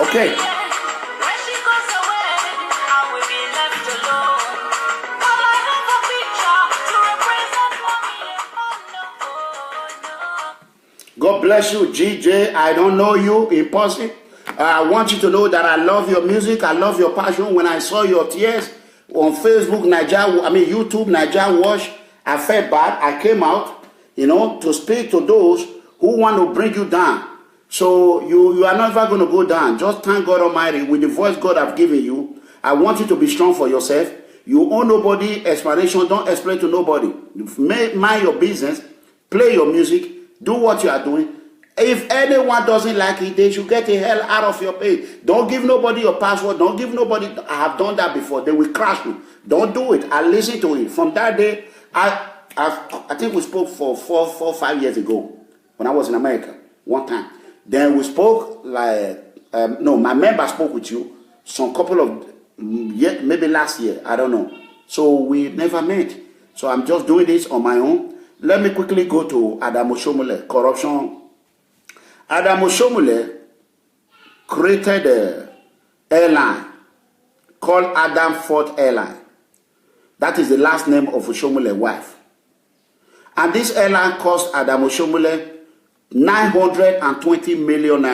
Okay. God bless you, GJ. I don't know you in person. I want you to know that I love your music. I love your passion. When I saw your tears on Facebook, YouTube, Naija Watch, I felt bad. I came out, to speak to those who want to bring you down. So you are never going to go down. Just thank God Almighty with the voice God have given you. I want you to be strong for yourself. You owe nobody explanation. Don't explain to nobody. Mind your business. play your music, do what you are doing. If anyone doesn't like it, they should get the hell out of your page. Don't give nobody your password. Don't give nobody. I have done that before. They will crash you. Don't do it. I listen to it. From that day, I think we spoke for 5 years ago when I was in America one time. Then we spoke like, no, my member spoke with you some couple of, maybe last year. I don't know. So we never met. So I'm just doing this on my own. Let me quickly go to Adam Oshomole, corruption. Adam Oshomole created an airline called Adam Ford Airline. That is the last name of Oshomole's wife. And this airline cost Adam Oshomole $920 million.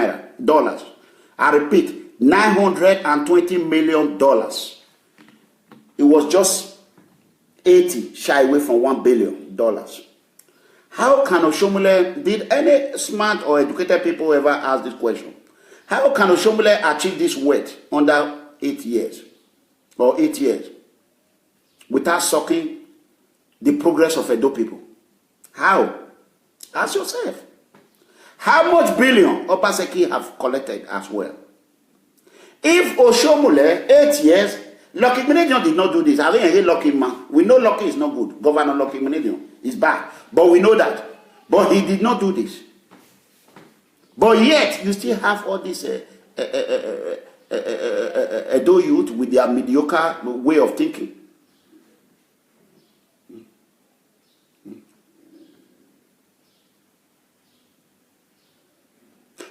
I repeat, $920 million. It was just 80 shy away from $1 billion. How can Oshomole, did any smart or educated people ever ask this question? How can Oshomole achieve this weight under 8 years or 8 years without sucking the progress of Edo people? How? Ask yourself. How much billion Obaseki have collected as well? If Oshomole, 8 years, Lucky Minedion did not do this. I think Lucky man. We know Lucky is not good. Governor Lucky Minedion is bad. But we know that. But he did not do this. But yet, you still have all this Edo youth with their mediocre way of thinking.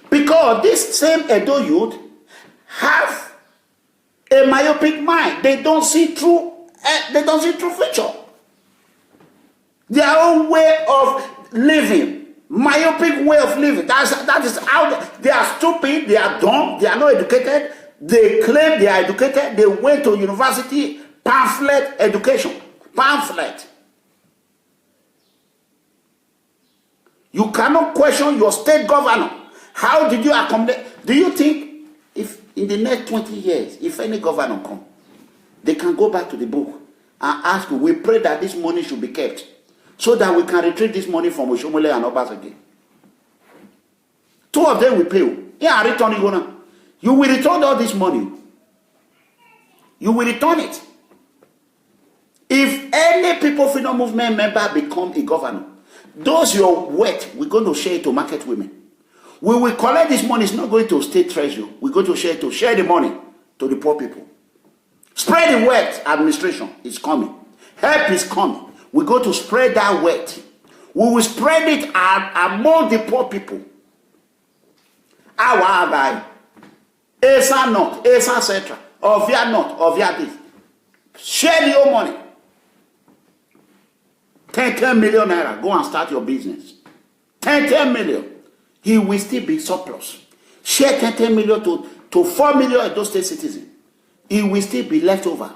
Because this same Edo youth have a myopic mind. They don't see through. They don't see through future. Their own way of living, myopic way of living. That is how they are stupid. They are dumb. They are not educated. They claim they are educated. They went to university. Pamphlet education. Pamphlet. You cannot question your state governor. How did you accommodate? Do you think if in the next 20 years, if any governor come, they can go back to the book and ask, we pray that this money should be kept so that we can retrieve this money from Oshomole and Obaseki? Two of them will pay you. Yeah, return it now. You will return all this money. You will return it. If any People Freedom Movement member become a governor, those your wealth, we're going to share it to market women. We will collect this money. It's not going to state treasury. We're going to share the money to the poor people. Spread the wealth. Administration is coming. Help is coming. We're going to spread that wealth. We will spread it among the poor people. Our guy, Esa North, Esa Central, Ovia North, Ovia this. Share your money. 10 million naira. Go and start your business. 10 million. He will still be surplus. Share 10 million to 4 million of those state citizens. He will still be left over.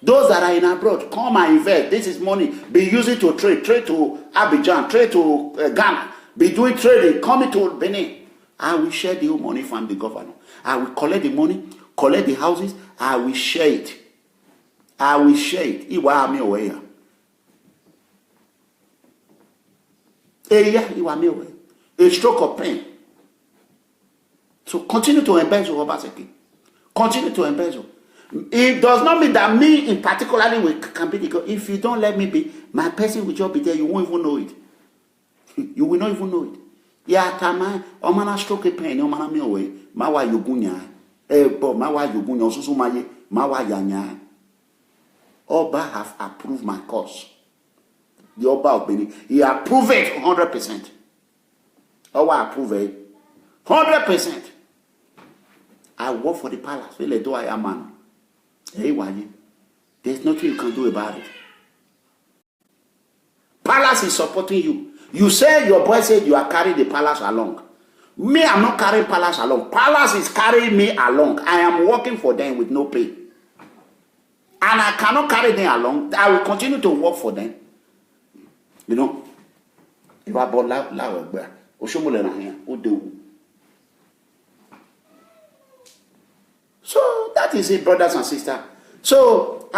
Those that are in abroad, come and invest. This is money. Be using to trade. Trade to Abidjan. Trade to Ghana. Be doing trading. Coming to Benin. I will share the money from the governor. I will collect the money. Collect the houses. I will share it. I will share it. Iwa mi oweya. Eya iwa mi oweya. A stroke of pain. So continue to embezzle, Obaseki. Continue to embezzle. It does not mean that me in particularly can be the. If you don't let me be, my person will just be there. You won't even know it. You will not even know it. Yeah, tama. Omana stroke of pain. Omana mi away. Mawa yogunya. But mawa yogunya. Osusu maye. Mawa yanya. Oba have approved my cause. The Oba of Benin. He approved it 100%. I approve it 100%. I work for the palace. Do I am man. Hey, why? There's nothing you can do about it. Palace is supporting you. You say your boy said you are carrying the palace along. Me, I'm not carrying palace along. Palace is carrying me along. I am working for them with no pay. And I cannot carry them along. I will continue to work for them. You know, if I bought loud, so that is it, brothers and sisters. So,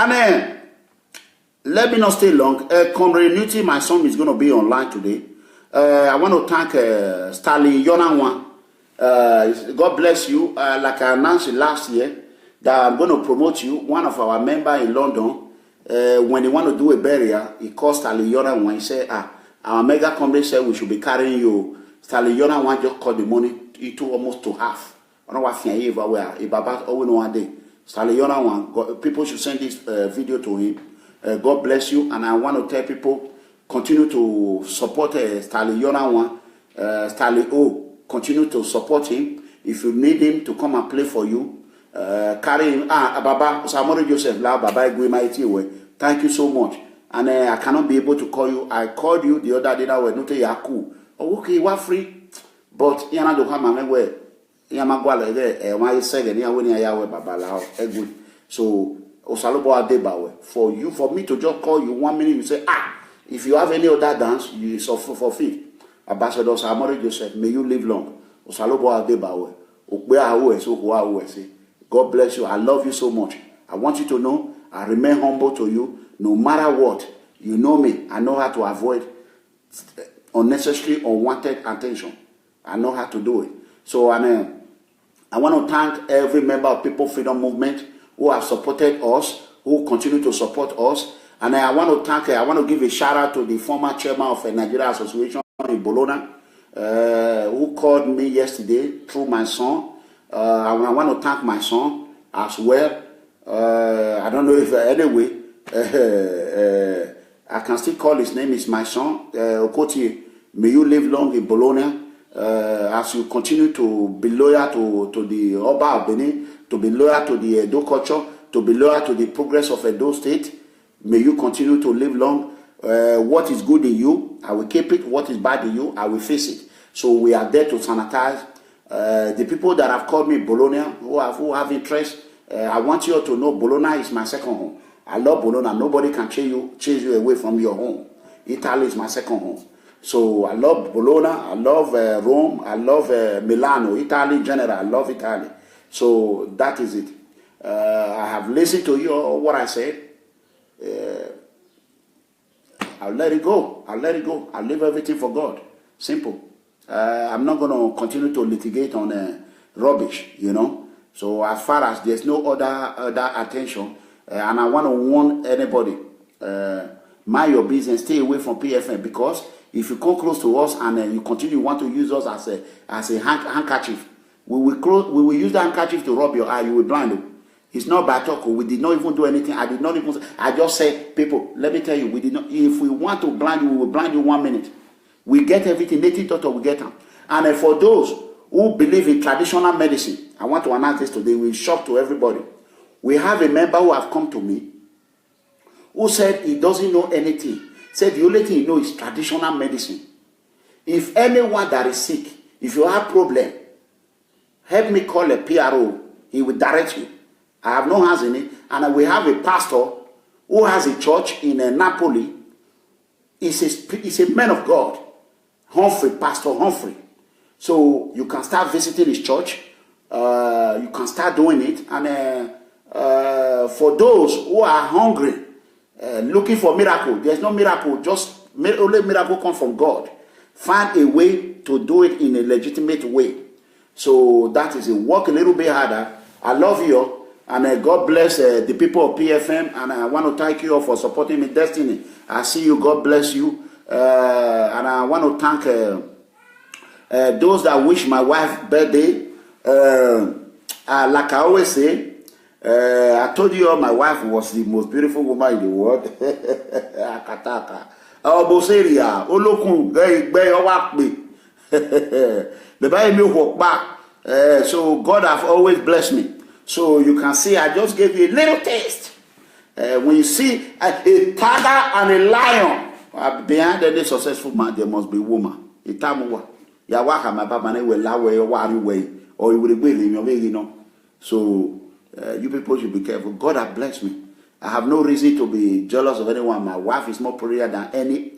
let me not stay long. Comrade Newty, my son, is going to be online today. I want to thank Stanley Yonawan. God bless you. Like I announced last year, that I'm going to promote you. One of our members in London, when he want to do a burial, he called Stanley Yonawan. He said, our mega company said we should be carrying you. Stanley Yonawan just cut the money into almost to half. I don't know what he everywhere. If Baba always know one day. Stanley Yonawan, people should send this video to him. God bless you. And I want to tell people, continue to support Stanley Yonawan. Stanley O, continue to support him. If you need him to come and play for you, carry him. Baba, Samori Joseph, Baba, thank you so much. And I cannot be able to call you. I called you the other day that were not Yaku. Oh, okay, you are free. But Yana do come and where Yamagwale there, why is second? Baba, so Osalobo Adebawe, for me to just call you 1 minute, you say, if you have any other dance, you suffer for free. Ambassador Samori Joseph, may you live long. Osalobo Adebawe, God bless you. I love you so much. I want you to know I remain humble to you. No matter what, you know me. I know how to avoid unnecessary, unwanted attention. I know how to do it. So I want to thank every member of People Freedom Movement who have supported us, who continue to support us. And I want to give a shout out to the former chairman of the Nigeria Association in Bologna, who called me yesterday through my son. I want to thank my son as well. I don't know if anyway, I can still call his name is my son, Okoti. May you live long in Bologna. As you continue to be loyal to the Oba of Benin, to be loyal to the Edo culture, to be loyal to the progress of Edo State, may you continue to live long. What is good in you, I will keep it. What is bad in you, I will face it. So we are there to sanitize. The people that have called me Bologna, who have interest, I want you all to know Bologna is my second home. I love Bologna. Nobody can chase you away from your home. Italy is my second home. So I love Bologna, I love Rome, I love Milano, Italy in general. I love Italy. So that is it. I have listened to you, what I said. I'll let it go. I'll leave everything for God. Simple. I'm not going to continue to litigate on rubbish, you know. So as far as there's no other attention, and I want to warn anybody, mind your business, stay away from PFM, because if you come close to us and you continue want to use us as a handkerchief, we will use the handkerchief to rub your eye. You will blind you. It's not by talk. We did not even do anything. I just said, people, let me tell you, we did not. If we want to blind you, we will blind you 1 minute. We get everything. Native doctor, we get them. And for those who believe in traditional medicine, I want to announce this today. We shock to everybody. We have a member who have come to me who said he doesn't know anything. Said the only thing he knows is traditional medicine. If anyone that is sick, if you have problem, help me call a PRO. He will direct you. I have no hands in it. And we have a pastor who has a church in Napoli. He's a man of God. Pastor Humphrey. So you can start visiting his church. You can start doing it. And for those who are hungry, looking for miracle, there's no miracle. Just only miracle comes from God. Find a way to do it in a legitimate way. So that is it. Work a little bit harder. I love you all. And God bless the people of PFM. And I want to thank you all for supporting me. Destiny, I see you. God bless you. And I want to thank those that wish my wife birthday. Like I always say, I told you all my wife was the most beautiful woman in the world. Akataka. Oboseria. Olokun. The Bible walk back. So God have always blessed me. So you can see, I just gave you a little taste. When you see a tiger and a lion, behind any successful man, there must be a woman. Or you would be, So you people should be careful. God has blessed me. I have no reason to be jealous of anyone. My wife is more prettier than any.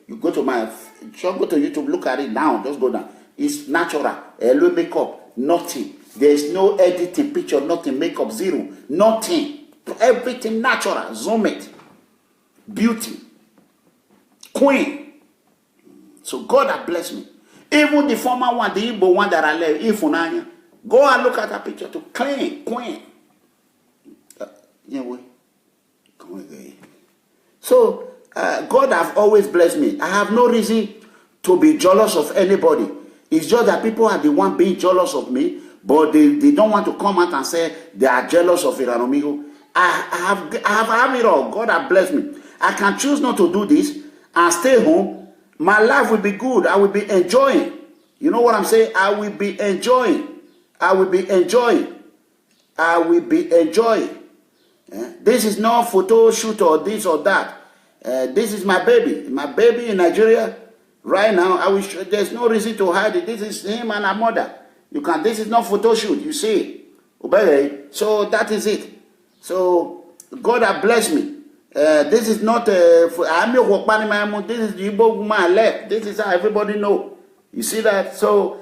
You go to YouTube, look at it now. Just go down. It's natural. Hello makeup, nothing. There is no editing, picture, nothing, makeup, zero, nothing. Everything natural. Zoom it. Beauty. Queen. So God has blessed me. Even the former one, the Igbo one that I left, Ifunanya, go and look at that picture to clean, queen. So God has always blessed me. I have no reason to be jealous of anybody. It's just that people are the one being jealous of me, but they don't want to come out and say they are jealous of Iranomigo. I have it all. God has blessed me. I can choose not to do this and stay home. My life will be good. I will be enjoying. You know what I'm saying? I will be enjoying. I will be enjoying. I will be enjoying. This is not photo shoot or this or that. This is my baby. My baby in Nigeria. Right now, there's no reason to hide it. This is him and her mother. This is not photo shoot. You see. So that is it. So God has blessed me. This is not this is the Igbo woman I left. This is how everybody know. You see that? So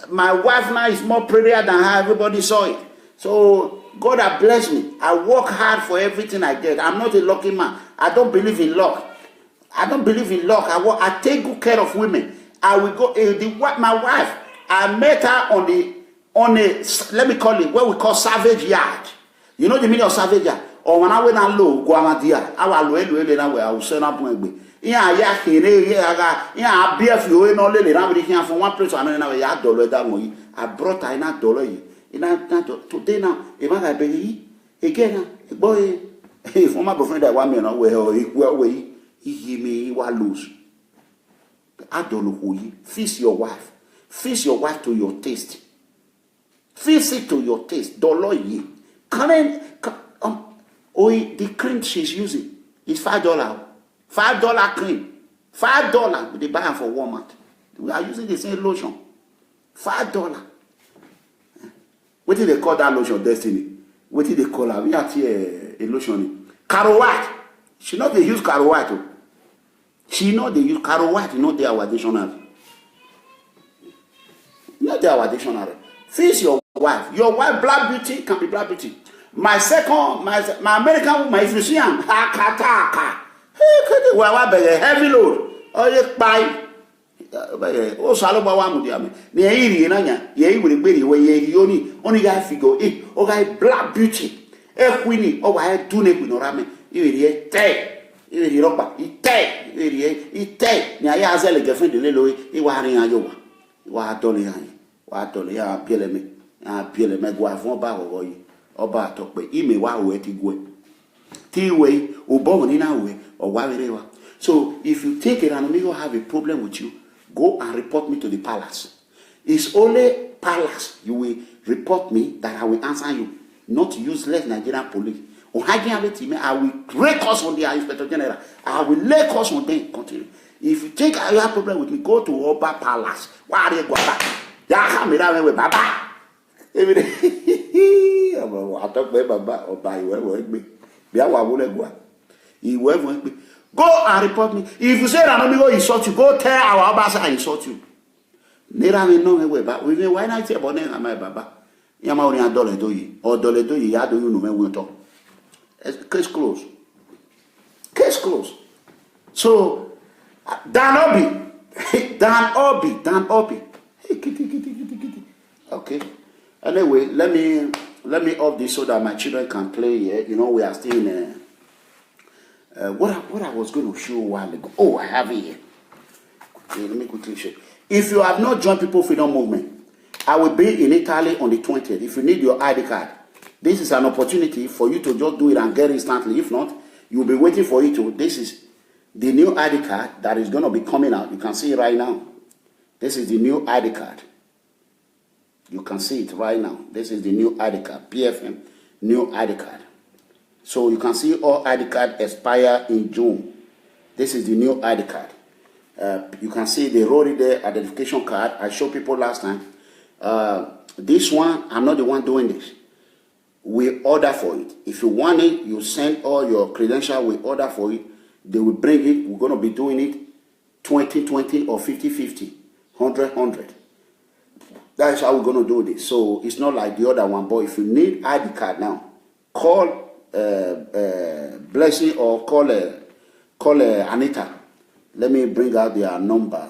my wife now is more prettier than how everybody saw it. So God has blessed me. I work hard for everything I get. I'm not a lucky man. I don't believe in luck. I don't believe in luck. I take good care of women. I will go. My wife, I met her on a let me call it what we call savage yard. You know the meaning of savage yard? Or when I went and low, Guamadia, I will send up my way. Yeah, BF, you know, lady, from one place to another, $1 that way. I brought her in that dollar. Today now, if I pay again, boy, if my boyfriend that 1 million away, he may lose. I don't know who you feast your wife. Feast your wife to your taste. Feast it to your taste. Dollar ye. The cream she's using is $5. $5 cream. $5. They buy them for Walmart. We are using the same lotion. $5. What did they call that lotion, Destiny? What did they call her? We have here a lotion. Caro White. She not they use Caro White. She know they use Caro White. Not they our dictionary. Not they our dictionary. Face your wife. Your wife, black beauty, can be black beauty. My American woman, if you see him, heavy load. Oh, you buy. Oh, Saloba one with them. The Iriana, ye will be where ye only guy figure. Oh, guy, black beauty. Queenie, oh, I had 2 neck with no ramen. You will take. You will take. You take. Nyayazel, girlfriend, the little, you are in Iowa. You are dolly. What dolly, Pieleme. Pieleme, go have 1 bar or you. Oba talk by ime wa weti gwe. Tiwe ubo ni na we or wawerewa. So if you take it and we have a problem with you, go and report me to the palace. It's only palace you will report me that I will answer you. Not useless Nigerian police. I will lay curse on the Inspector General. I will lay curse on them. Continue. If you think I have a problem with me, go to Oba Palace. Why are you going back? Baba. Every day. I talk by Baba or by whoever me. Go and report me. If you say that I'm going to insult you, go tell our Abasa and insult you. Never know way back. Why not say about them? My Baba. Yamauri and Dollar do you or Dollar do you? I do you know when we talk. Case closed. Case closed. So Dan Obi. Hey, kitty. Okay. Anyway, let me off this so that my children can play here. You know, we are still in what I was going to show a while ago. Oh, I have it here. Okay, let me quickly show. If you have not joined People Freedom Movement, I will be in Italy on the 20th. If you need your ID card, this is an opportunity for you to just do it and get it instantly. If not, you'll be waiting for it to. This is the new ID card that is going to be coming out. You can see it right now. This is the new ID card. You can see it right now. This is the new ID card, PFM, new ID card. So you can see all ID card expire in June. This is the new ID card. You can see they wrote it there, identification card. I showed people last time. This one, I'm not the one doing this. We order for it. If you want it, you send all your credentials, we order for it. They will bring it. We're going to be doing it 20-20 or 50-50, 100-100. That's how we're going to do this. So it's not like the other one. But if you need ID card now, call Blessing or call Anita. Let me bring out their number.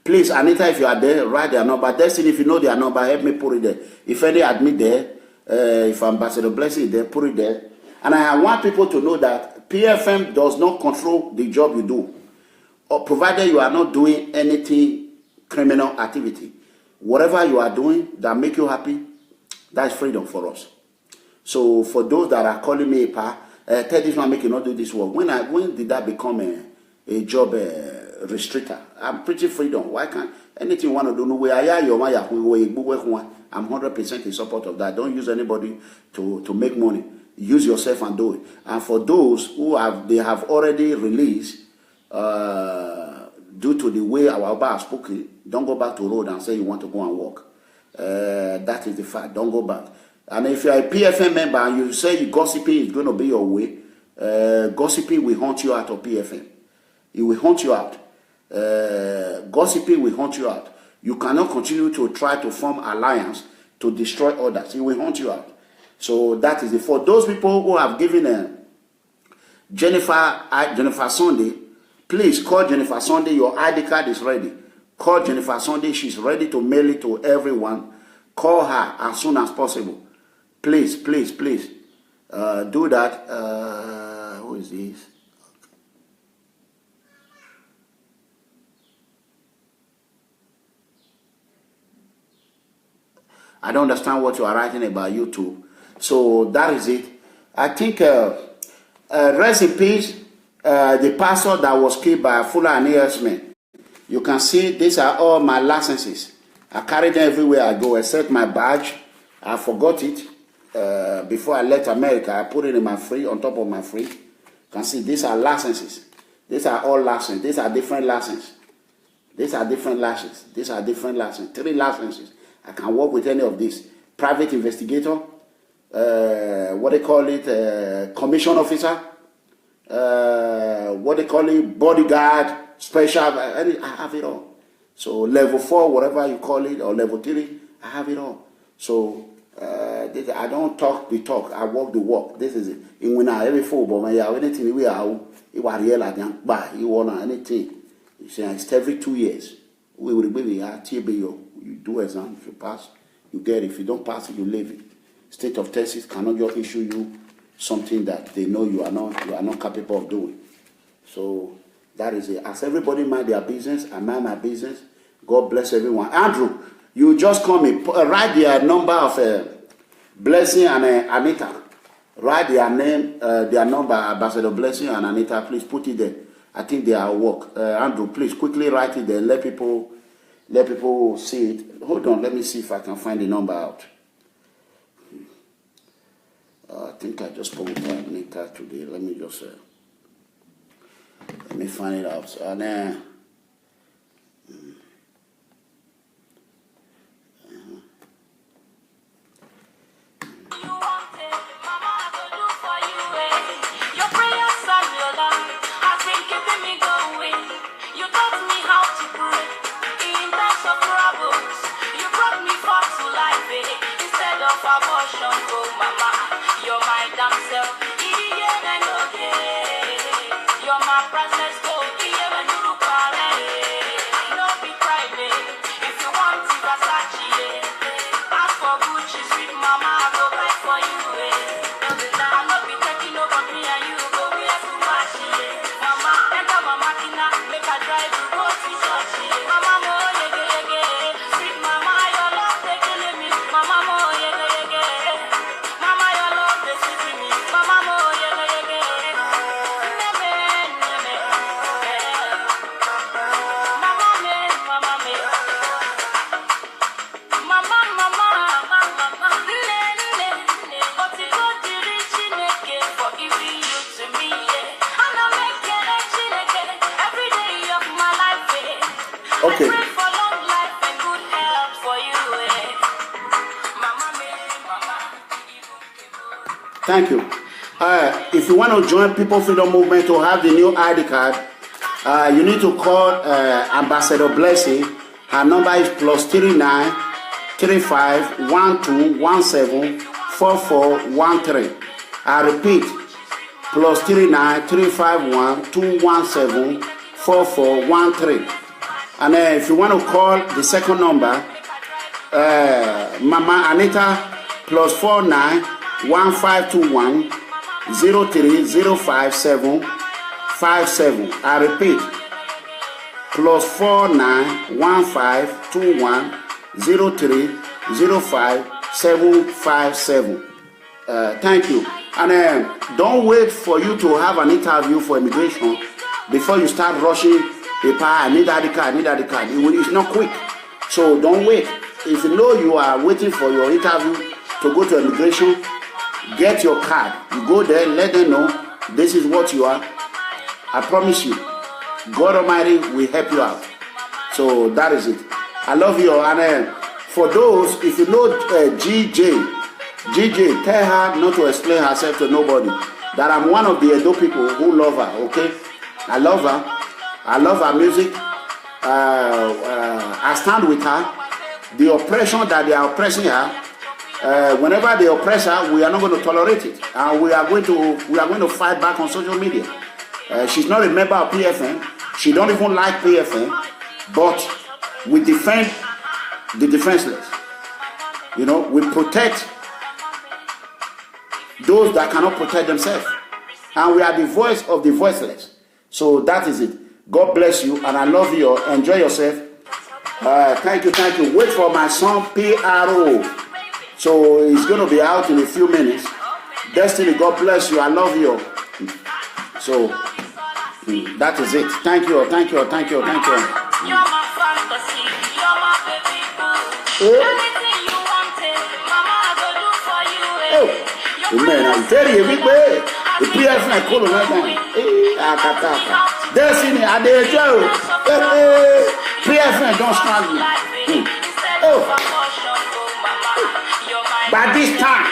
Please, Anita, if you are there, write their number. Destiny, if you know their number, help me put it there. If any admit there, if Ambassador Blessing is there, put it there. And I want people to know that PFM does not control the job you do, or provided you are not doing anything criminal activity. Whatever you are doing that make you happy, that's freedom for us. So for those that are calling me, tell this man make you not do this work. When did that become a job restrictor? I'm pretty freedom. Why can't anything you want to do? No way. I'm 100% in support of that. Don't use anybody to make money. Use yourself and do it. And for those who have already released, due to the way our Oba has spoken, don't go back to road and say you want to go and walk. That is the fact. Don't go back. And if you're a PFM member and you say gossiping is going to be your way, gossiping will haunt you out of PFM. It will haunt you out. Gossiping will haunt you out. You cannot continue to try to form alliance to destroy others. It will haunt you out. So that is it. For those people who have given Jennifer Sunday, please call Jennifer Sunday. Your ID card is ready. Call Jennifer Sunday. She's ready to mail it to everyone. Call her as soon as possible. Please, please, please do that. Who is this? I don't understand what you are writing about YouTube. So that is it. I think rest in peace, the pastor that was killed by Fulani herdsmen. You can see these are all my licenses. I carry them everywhere I go, except my badge. I forgot it before I left America. I put it in my free, on top of my free. You can see these are licenses. These are all licenses. These are different licenses. These are different licenses. These are different licenses. 3 licenses. I can work with any of these. Private investigator, what they call it, commission officer, what they call it, bodyguard, special, I have it all. So level 4, whatever you call it, or level 3, I have it all. So I don't talk the talk, I walk the walk. This is it. In when I every football, when you have anything we are, you are real like buy, you want anything. It's every 2 years. We will be TBO. You do exam. If you pass, you get it. If you don't pass it, you leave it. State of Texas cannot just issue you something that they know you are not capable of doing. So that is it. As everybody mind their business, I mind my business. God bless everyone. Andrew, you just call me. Write their number of Blessing and Anita. Write their name, their number, Ambassador Blessing and Anita. Please put it there. I think they are at work. Andrew, please quickly write it there. Let people see it. Hold on, let me see if I can find the number out. I think I just spoke with Anita today. Let me just let me find it out. And okay. Thank you. If you want to join People Freedom Movement to have the new ID card, you need to call Ambassador Blessing. Her number is +39 35 12 17 4413. I repeat, +39 351 217 4413. And if you want to call the second number, Mama Anita +49 1521 0305757. I repeat, +49 1521 0305757. Thank you. And don't wait for you to have an interview for immigration before you start rushing paper. I need ID card, It's not quick. So don't wait. If you know you are waiting for your interview to go to immigration, get your card. You go there, let them know this is what you are. I promise you, God Almighty will help you out. So that is it. I love you. And for those, if you know GJ, tell her not to explain herself to nobody. That I'm one of the Edo people who love her, okay? I love her. I love her music. I stand with her. The oppression that they are oppressing her, whenever they oppress her, we are not going to tolerate it. And we are going to fight back on social media. She's not a member of PFN. She don't even like PFN. But we defend the defenseless. You know, we protect those that cannot protect themselves. And we are the voice of the voiceless. So that is it. God bless you, and I love you. Enjoy yourself. Thank you. Wait for my song, PRO. So it's going to be out in a few minutes. Destiny, God bless you. I love you. So that is it. Thank you. You're my fantasy. You're my baby boo. Anything you wanted, Mama, I go do for you. Man, I'm telling you, the PFN call right now. Destiny, I did you. PFN don't stand me. By this time,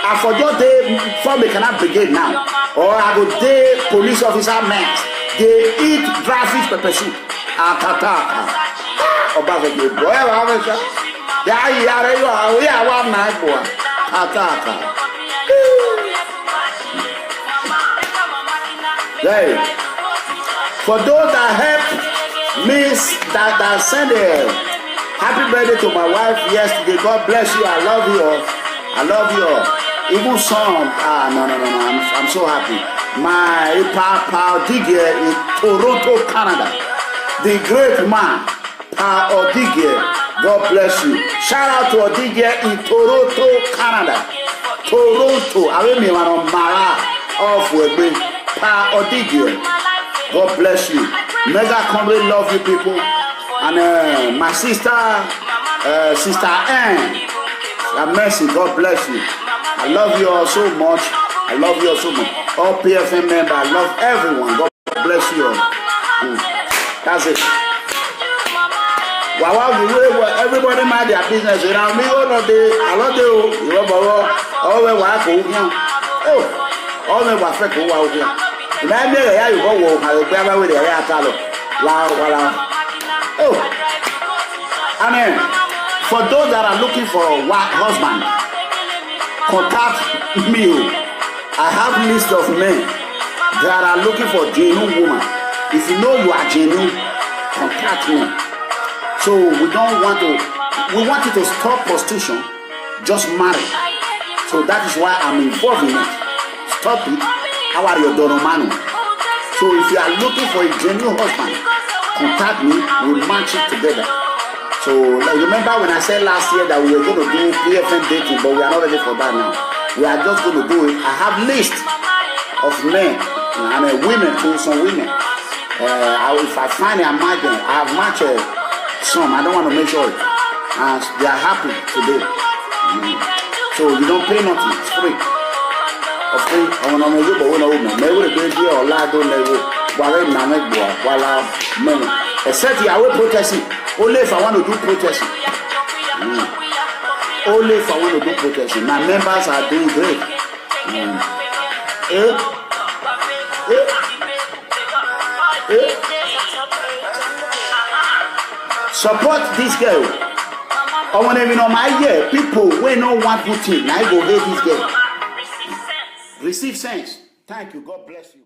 I forgot they form a canal brigade now. Or I go day police officer men. They eat dry fish pepper soup. About the boy, Hey, for those that help me, that send a happy birthday to my wife yesterday, God bless you. I love you all. Even some, no, I'm so happy. My Papa Odigie in Toronto, Canada, the great man, Pa Odigie. God bless you. Shout out to Odigie in Toronto, Canada. Toronto, I remember Mara off with me. Pa Odigie. God bless you. Mega Comrade, love you people. And my sister Anne, mercy, God bless you. I love you all so much. All PFN members, I love everyone. God bless you all. That's it. Wow, everybody mind their business. You know, me all of the, I love you. You know, all the work over. All the work over. Maybe you go walk. I will grab with the hair color. Wow. Amen. For those that are looking for a husband, contact me. I have a list of men that are looking for genuine woman. If you know you are genuine, contact me. So we want you to stop prostitution, just marry. So that is why I'm involved in it. Stop it. How are you, Donomano? So if you are looking for a genuine husband, contact me. We'll match it together. So remember when I said last year that we were going to do PFN dating, but we are not ready for that now. We are just going to do it. I have list of men and women too, some women. If I find a match, I have matched some. I don't want to make sure it. And they are happy today. So you don't pay nothing. It's free. Okay. I want to know you, but we know women. Maybe the baby or lad don't know. Except I will protest it. Only if I want to do protesting. Only if I want to do protesting. My members are doing great. Support this girl. I want to know my year. People we don't want to think. Now I go hate this girl. Receive sense. Thank you. God bless you.